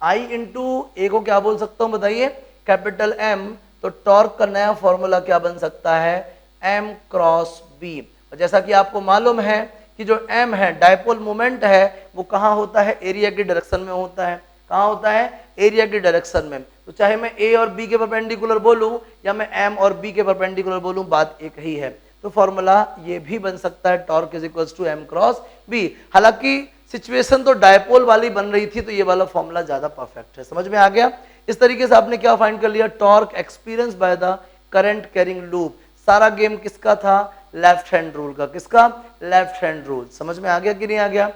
आई इंटू ए को क्या बोल सकता हूं बताइए, कैपिटल एम। तो टॉर्क का नया फॉर्मूला क्या बन सकता है, एम क्रॉस बी। और जैसा कि आपको मालूम है कि जो एम है डायपोल मोमेंट है वो कहाँ होता है, एरिया की डायरेक्शन में होता है। कहाँ होता है, एरिया की डायरेक्शन में। तो चाहे मैं ए और बी के परपेंडिकुलर बोलूं या मैं एम और बी के परपेंडिकुलर बोलूं, बात एक ही है। तो फॉर्मूला ये भी बन सकता है, torque is equals to M cross B. हालांकि सिचुएशन तो डायपोल वाली बन रही थी तो ये वाला फॉर्मूला ज्यादा परफेक्ट है। समझ में आ गया। इस तरीके से आपने क्या फाइंड कर लिया, torque experience by the current carrying loop. सारा गेम किसका था, लेफ्ट हैंड रूल का। किसका, लेफ्ट हैंड रूल। समझ में आ गया कि नहीं आ गया।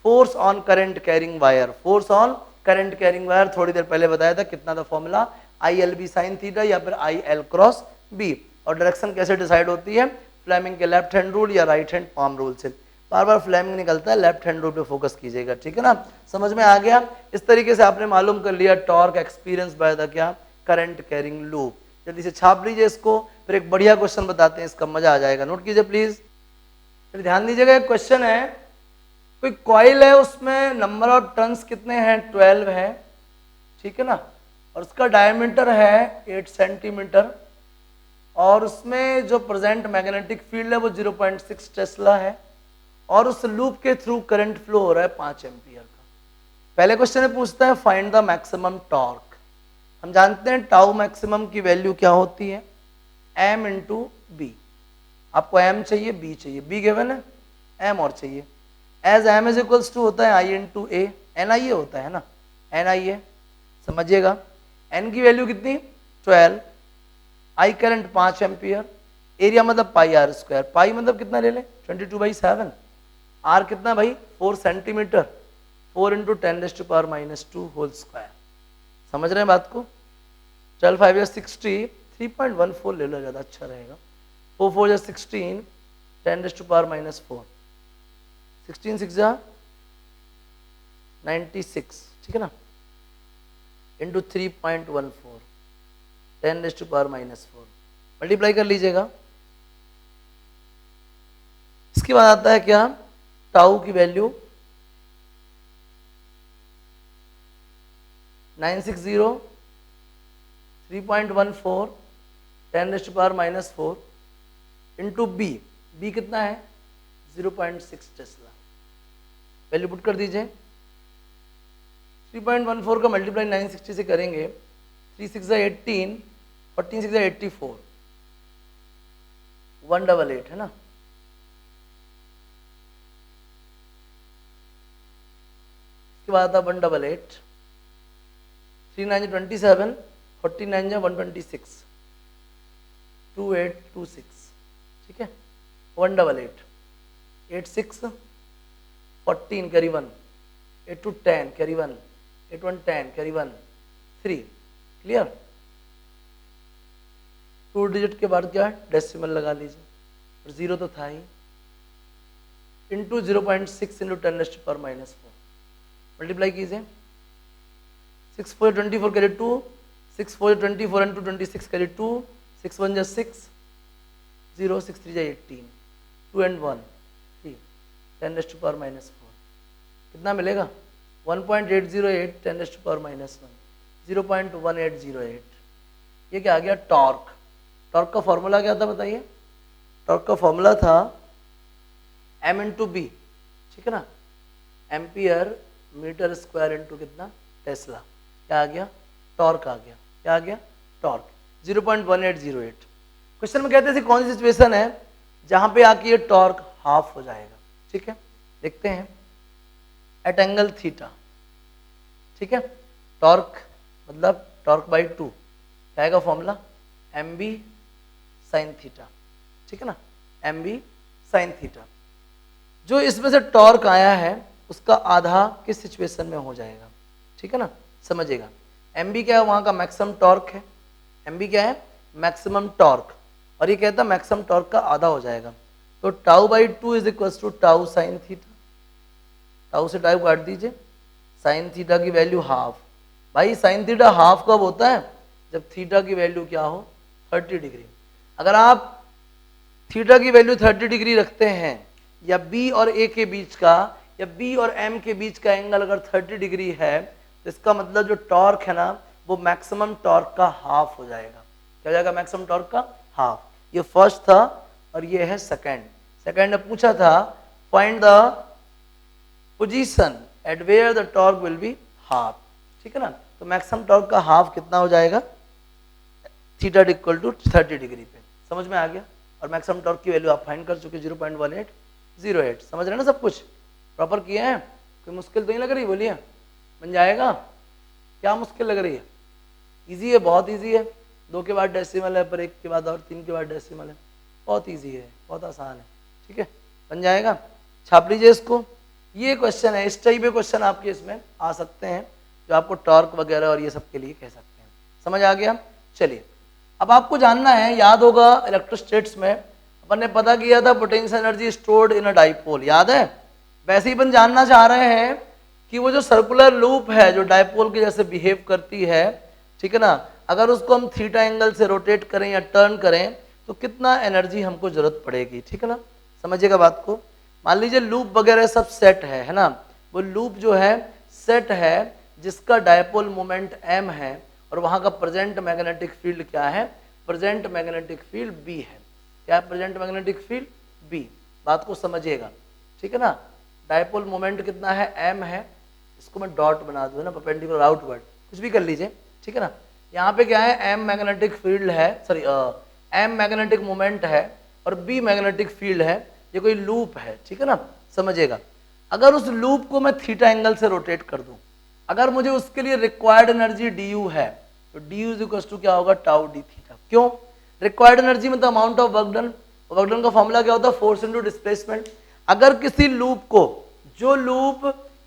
Force on current carrying wire, force on current carrying wire थोड़ी देर पहले बताया था, कितना था फॉर्मूला, ILB साइन थीटा या फिर IL क्रॉस बी। और डायरेक्शन कैसे डिसाइड होती है, फ्लेमिंग के लेफ्ट हैंड रूल या राइट हैंड पाम रूल से। बार बार फ्लेमिंग निकलता है, लेफ्ट हैंड रूल पे फोकस कीजिएगा, ठीक है ना। समझ में आ गया। इस तरीके से आपने मालूम कर लिया टॉर्क एक्सपीरियंस बाय द क्या, करंट कैरिंग लूप। जल्दी से छाप लीजिए इसको, फिर एक बढ़िया क्वेश्चन बताते हैं, इसका मजा आ जाएगा। नोट कीजिए प्लीज, फिर ध्यान दीजिएगा। एक क्वेश्चन है, कोई कॉइल है, उसमें नंबर ऑफ टर्न्स कितने हैं, 12 है, ठीक है ना, और उसका डायमीटर है 8 सेंटीमीटर, और उसमें जो प्रेजेंट मैग्नेटिक फील्ड है वो 0.6 टेस्ला है, और उस लूप के थ्रू करंट फ्लो हो रहा है 5 एम्पियर का। पहले क्वेश्चन में पूछता है फाइंड द मैक्सिमम टॉर्क। हम जानते हैं टाउ मैक्सिमम की वैल्यू क्या होती है, एम इंटू बी। आपको एम चाहिए, बी चाहिए, बी गिवन है, एम और चाहिए। As M is equals to होता है आई इंटू ए, एन आई ए होता है ना, एन आई ए। समझिएगा, एन की वैल्यू कितनी, 12, आई करंट 5 एम्पियर, एरिया मतलब पाई आर स्क्वायर। पाई मतलब कितना ले लें, 22/7। आर कितना भाई, 4 सेंटीमीटर, 4 इंटू 10⁻⁻² होल स्क्वायर। समझ रहे हैं बात को। 12 5 या 60, 3.14 ले लो, ज़्यादा अच्छा रहेगा। 4 4 या 16, 10⁻⁻4, 16 6 96, ठीक है ना। इंटू 3.14 10⁻⁻⁴ मल्टीप्लाई कर लीजिएगा। इसके बाद आता है क्या, टाउ की वैल्यू 960 3.14 10⁻⁻⁴ इंटू बी कितना है 0.6 टेस्ला। वैल्यू पुट कर दीजिए। 3.14 का मल्टीप्लाई 960 से करेंगे, 3 6 18 14 6 84 188 है ना। इसके बाद आता 188 3 9 27 49 126 2826 ठीक है। 188 86 14 carry 1 8 2 10 carry 1 8 1 10 carry 1 3 clear. 2 digit के बाद क्या है डेसिमल लगा लीजिए और 0 तो था ही, इंटू 0.6 इंटू 10⁻⁻⁴ मल्टीप्लाई कीजिए। 6 4 24 कैरी 2 6 4 24 इंटू 26 कैरी 2 6 1 6 0 6 3 18 2 and 1 3 10⁻⁻⁴ कितना मिलेगा 1.808 10⁻⁻⁻1 0.1808। ये क्या आ गया टॉर्क। टॉर्क का फॉर्मूला क्या था बताइए। टॉर्क का फॉर्मूला था m इंटू बी ठीक है ना, एम्पियर मीटर स्क्वायर इंटू कितना टेस्ला। क्या आ गया टॉर्क आ गया। क्या आ गया टॉर्क 0.1808। क्वेश्चन में कहते हैं कौन सी सिचुएशन है जहां पे आके ये टॉर्क हाफ हो जाएगा। ठीक है देखते हैं एट एंगल थीटा ठीक है। टॉर्क मतलब टॉर्क बाई 2 क्या आएगा formula M B sine theta ठीक है ना, एम बी साइन थीटा। जो इसमें से टॉर्क आया है उसका आधा किस सिचुएशन में हो जाएगा ठीक है ना, समझिएगा। एम बी क्या है वहां का मैक्सिमम टॉर्क है, एम बी क्या है मैक्सिमम टॉर्क, और ये कहता है मैक्सिमम टॉर्क का आधा हो जाएगा। तो tau by 2 is equal to tau sine theta. Tau से टाउ काट दीजिए, साइन थीटा की वैल्यू हाफ। भाई साइन थीटा हाफ कब होता है जब थीटा की वैल्यू क्या हो 30 डिग्री। अगर आप थीटा की वैल्यू 30 डिग्री रखते हैं या बी और ए के बीच का या बी और एम के बीच का एंगल अगर 30 डिग्री है तो इसका मतलब जो टॉर्क है ना वो मैक्सिमम टॉर्क का हाफ हो जाएगा। क्या हो जाएगा मैक्सिमम टॉर्क का हाफ। ये फर्स्ट था और ये है सेकंड। सेकंड ने पूछा था find the position at where the torque will be half ठीक है ना। तो मैक्सिमम टॉर्क का हाफ कितना हो जाएगा थीटा इक्वल टू 30 डिग्री पे। समझ में आ गया। और मैक्सिमम टॉर्क की वैल्यू आप फाइंड कर चुके 0.1808। समझ रहे हैं ना सब कुछ प्रॉपर किए हैं। कोई मुश्किल तो नहीं लग रही बोलिए, बन जाएगा। क्या मुश्किल लग रही है, इजी है बहुत इजी है। 2 के बाद डेसिमल है पर 1 के बाद और 3 के बाद डेसिमल है, बहुत इजी है बहुत आसान है ठीक है, बन जाएगा। छाप लीजिए इसको। ये क्वेश्चन है, इस टाइप के क्वेश्चन आपके इसमें आ सकते हैं जो आपको टॉर्क वगैरह और ये सब के लिए कह सकते हैं। समझ आ गया। चलिए अब आपको जानना है, याद होगा इलेक्ट्रोस्टैटिक्स में अपन ने पता किया था potential energy stored in a dipole, याद है। वैसे ही अपन जानना चाह रहे हैं कि वो जो सर्कुलर लूप है जो डाइपोल के जैसे बिहेव करती है ठीक है ना, अगर उसको हम थीटा एंगल से रोटेट करें या टर्न करें तो कितना एनर्जी हमको जरूरत पड़ेगी ठीक है ना। समझिएगा बात को। मान लीजिए लूप वगैरह सब सेट है ना, वो लूप जो है सेट है जिसका डाइपोल मोमेंट m है और वहां का प्रेजेंट मैग्नेटिक फील्ड क्या है, प्रेजेंट मैग्नेटिक फील्ड b है। क्या है प्रेजेंट मैग्नेटिक फील्ड b। बात को समझिएगा ठीक है ना। डाइपोल मोमेंट कितना है m है, इसको मैं डॉट बना दूं ना परपेंडिकुलर आउटवर्ड, कुछ भी कर लीजिए ठीक है ना। यहाँ पे क्या है m मैग्नेटिक फील्ड है, सॉरी m मैग्नेटिक मोमेंट है और b मैग्नेटिक फील्ड है। ये कोई लूप है ठीक है ना, समझिएगा। अगर उस लूप को मैं थीटा एंगल से रोटेट कर दूं, अगर मुझे उसके लिए रिक्वायर्ड एनर्जी du है तो du इज इक्वल टू क्या होगा टाउ डी थीटा। क्यों रिक्वायर्ड एनर्जी मतलब amount of work done, work done का फॉर्मूला क्या होता है फोर्स इनटू डिस्प्लेसमेंट। अगर किसी लूप को, जो लूप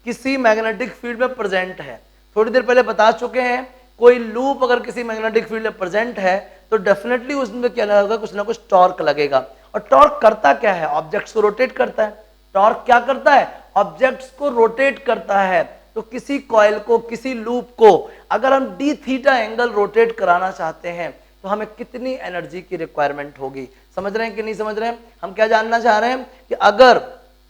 किसी मैग्नेटिक फील्ड में प्रेजेंट है, थोड़ी देर पहले बता चुके हैं कोई लूप अगर किसी मैग्नेटिक फील्ड में प्रेजेंट है तो डेफिनेटली उसमें क्या लगेगा कुछ ना कुछ टॉर्क लगेगा। और टॉर्क करता क्या है, ऑब्जेक्ट्स को रोटेट करता है। टॉर्क क्या करता है, ऑब्जेक्ट्स को रोटेट करता है। तो किसी कॉइल को, किसी लूप को अगर हम डी थीटा एंगल रोटेट कराना चाहते हैं तो हमें कितनी एनर्जी की रिक्वायरमेंट होगी। समझ रहे हैं कि नहीं समझ रहे हैं? हम क्या जानना चाह रहे हैं कि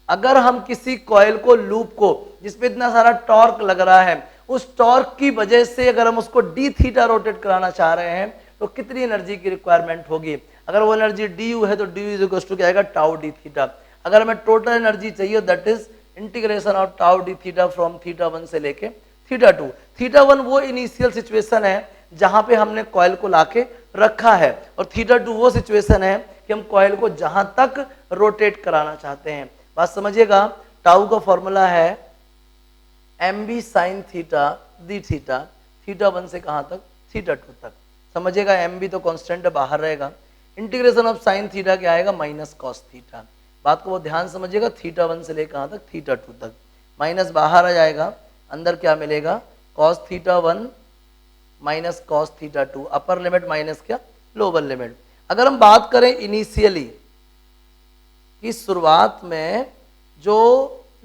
अगर हम किसी कॉइल को, लूप को, जिसपे इतना सारा टॉर्क लग रहा है, उस टॉर्क की वजह से अगर हम उसको डी थीटा रोटेट कराना चाह रहे हैं तो कितनी एनर्जी की रिक्वायरमेंट होगी। अगर वो एनर्जी डी यू है तो d U is equal to क्या आएगा, टाउ डी थीटा। अगर हमें टोटल एनर्जी चाहिए that is integration of tau d theta from theta 1 से लेके थीटा 2। थीटा 1 वो इनिशियल सिचुएशन है जहां पे हमने कॉइल को लाके रखा है, और थीटा 2 वो सिचुएशन है कि हम कॉइल को जहां तक रोटेट कराना चाहते हैं। बात समझिएगा, टाउ का फॉर्मूला है M B sine theta d theta, theta 1 से कहां तक, थीटा 2 तक। समझिएगा, एम बी तो कांस्टेंट बाहर रहेगा, इंटीग्रेशन ऑफ साइन थीटा क्या आएगा, माइनस कॉस थीटा। बात को वो ध्यान समझिएगा, थीटा 1 से लेकर कहां तक, थीटा 2 तक। माइनस बाहर आ जाएगा, अंदर क्या मिलेगा, cos theta 1 minus cos theta 2, upper limit minus क्या, लोअर लिमिट। अगर हम बात करें इनिशियली कि शुरुआत में जो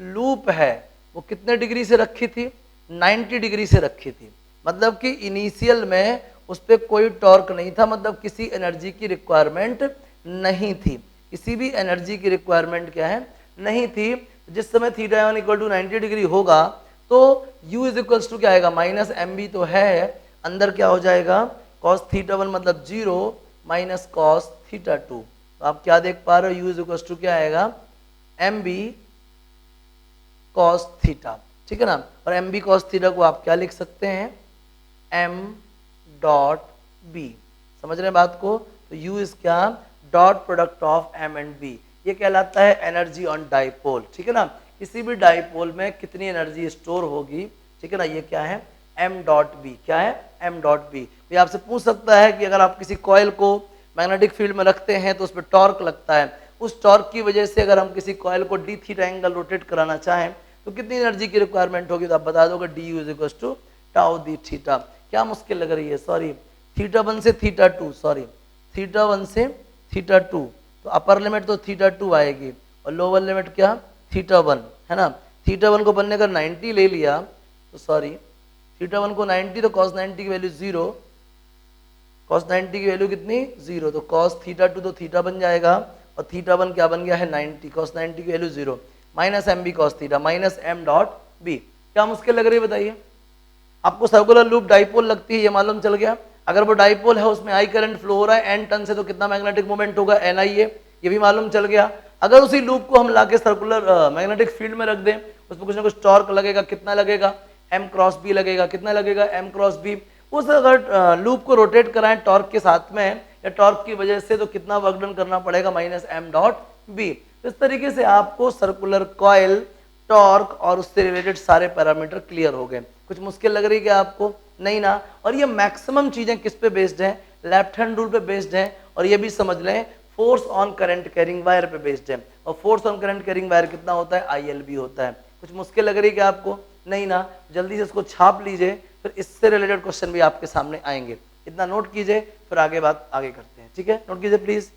लूप है वो कितने डिग्री से रखी थी, 90 डिग्री से रखी थी। मतलब कि इनिशियल में उस पर कोई टॉर्क नहीं था, मतलब किसी एनर्जी की रिक्वायरमेंट नहीं थी, किसी भी एनर्जी की रिक्वायरमेंट क्या है, नहीं थी। जिस समय थीटा 1 इक्वल टू 90 डिग्री होगा तो u इज इक्वल टू क्या आएगा, माइनस एम बी तो है, अंदर क्या हो जाएगा, कॉस थीटा 1 मतलब 0 माइनस कॉस थीटा 2। तो आप क्या देख पा रहे हो, u इज इक्वल टू क्या आएगा, एम बी कॉस थीटा, ठीक है ना। और एम बी कॉस थीटा को आप क्या लिख सकते हैं, एम डॉट बी। समझ रहे हैं बात को? तो u इज क्या, dot product of M and B. ये कहलाता है एनर्जी ऑन डाइपोल, ठीक है ना। किसी भी डाइपोल में कितनी एनर्जी स्टोर होगी, ठीक है ना, ये क्या है, एम डॉट बी। क्या है, एम डॉट बी। ये आपसे पूछ सकता है कि अगर आप किसी कॉइल को मैग्नेटिक फील्ड में रखते हैं तो उस पर टॉर्क लगता है, उस टॉर्क की वजह से अगर हम किसी कॉइल को डी थीटा एंगल रोटेट कराना चाहें तो कितनी एनर्जी की रिक्वायरमेंट होगी, तो आप बता दोगे d U is equal to tau d theta. क्या मुश्किल लग रही है, सॉरी, थीटा 1 से थीटा 2, सॉरी, थीटा 1 से थीटा 2, तो अपर लिमिट तो थीटा 2 आएगी और लोअर लिमिट क्या, थीटा 1, है ना। थीटा 1 को बनने का 90 ले लिया तो सॉरी, थीटा 1 को 90 तो cos 90 की वैल्यू 0, cos 90 की वैल्यू कितनी, 0, तो cos थीटा 2 तो थीटा बन जाएगा और थीटा 1 क्या बन गया है, 90, cos 90 की value 0 minus M B cos theta minus M dot B. क्या मुश्किल लग रही है बताइए? आपको सर्कुलर लूप डाइपोल लगती है, ये मालूम चल गया। अगर वो डाइपोल है उसमें आई करंट फ्लो हो रहा है एन टन से, तो कितना मैग्नेटिक मोमेंट होगा, एन आई ए, ये भी मालूम चल गया। अगर उसी लूप को हम लाके सर्कुलर मैग्नेटिक फील्ड में रख दें, उसमें कुछ ना कुछ टॉर्क लगेगा, कितना लगेगा, एम क्रॉस बी लगेगा, कितना लगेगा, एम क्रॉस बी। उस अगर लूप को रोटेट कराएं टॉर्क के साथ में या टॉर्क की वजह से, तो कितना वर्क डन करना पड़ेगा, माइनस एम डॉट बी। इस तरीके से आपको सर्कुलर कॉइल, टॉर्क और उससे रिलेटेड सारे पैरामीटर क्लियर हो गए। कुछ मुश्किल लग रही है क्या आपको? नहीं ना। और ये मैक्सिमम चीजें किस पे बेस्ड हैं, लेफ्ट हैंड रूल पे बेस्ड हैं। और ये भी समझ लें force on current carrying wire पे बेस्ड है। और force on current carrying wire कितना होता है, ILB होता है। कुछ मुश्किल लग रही है क्या आपको? नहीं ना। जल्दी से इसको छाप लीजिए, फिर इससे रिलेटेड क्वेश्चन भी आपके सामने आएंगे। इतना नोट कीजिए, फिर आगे बात आगे करते हैं, ठीक है। नोट कीजिए प्लीज।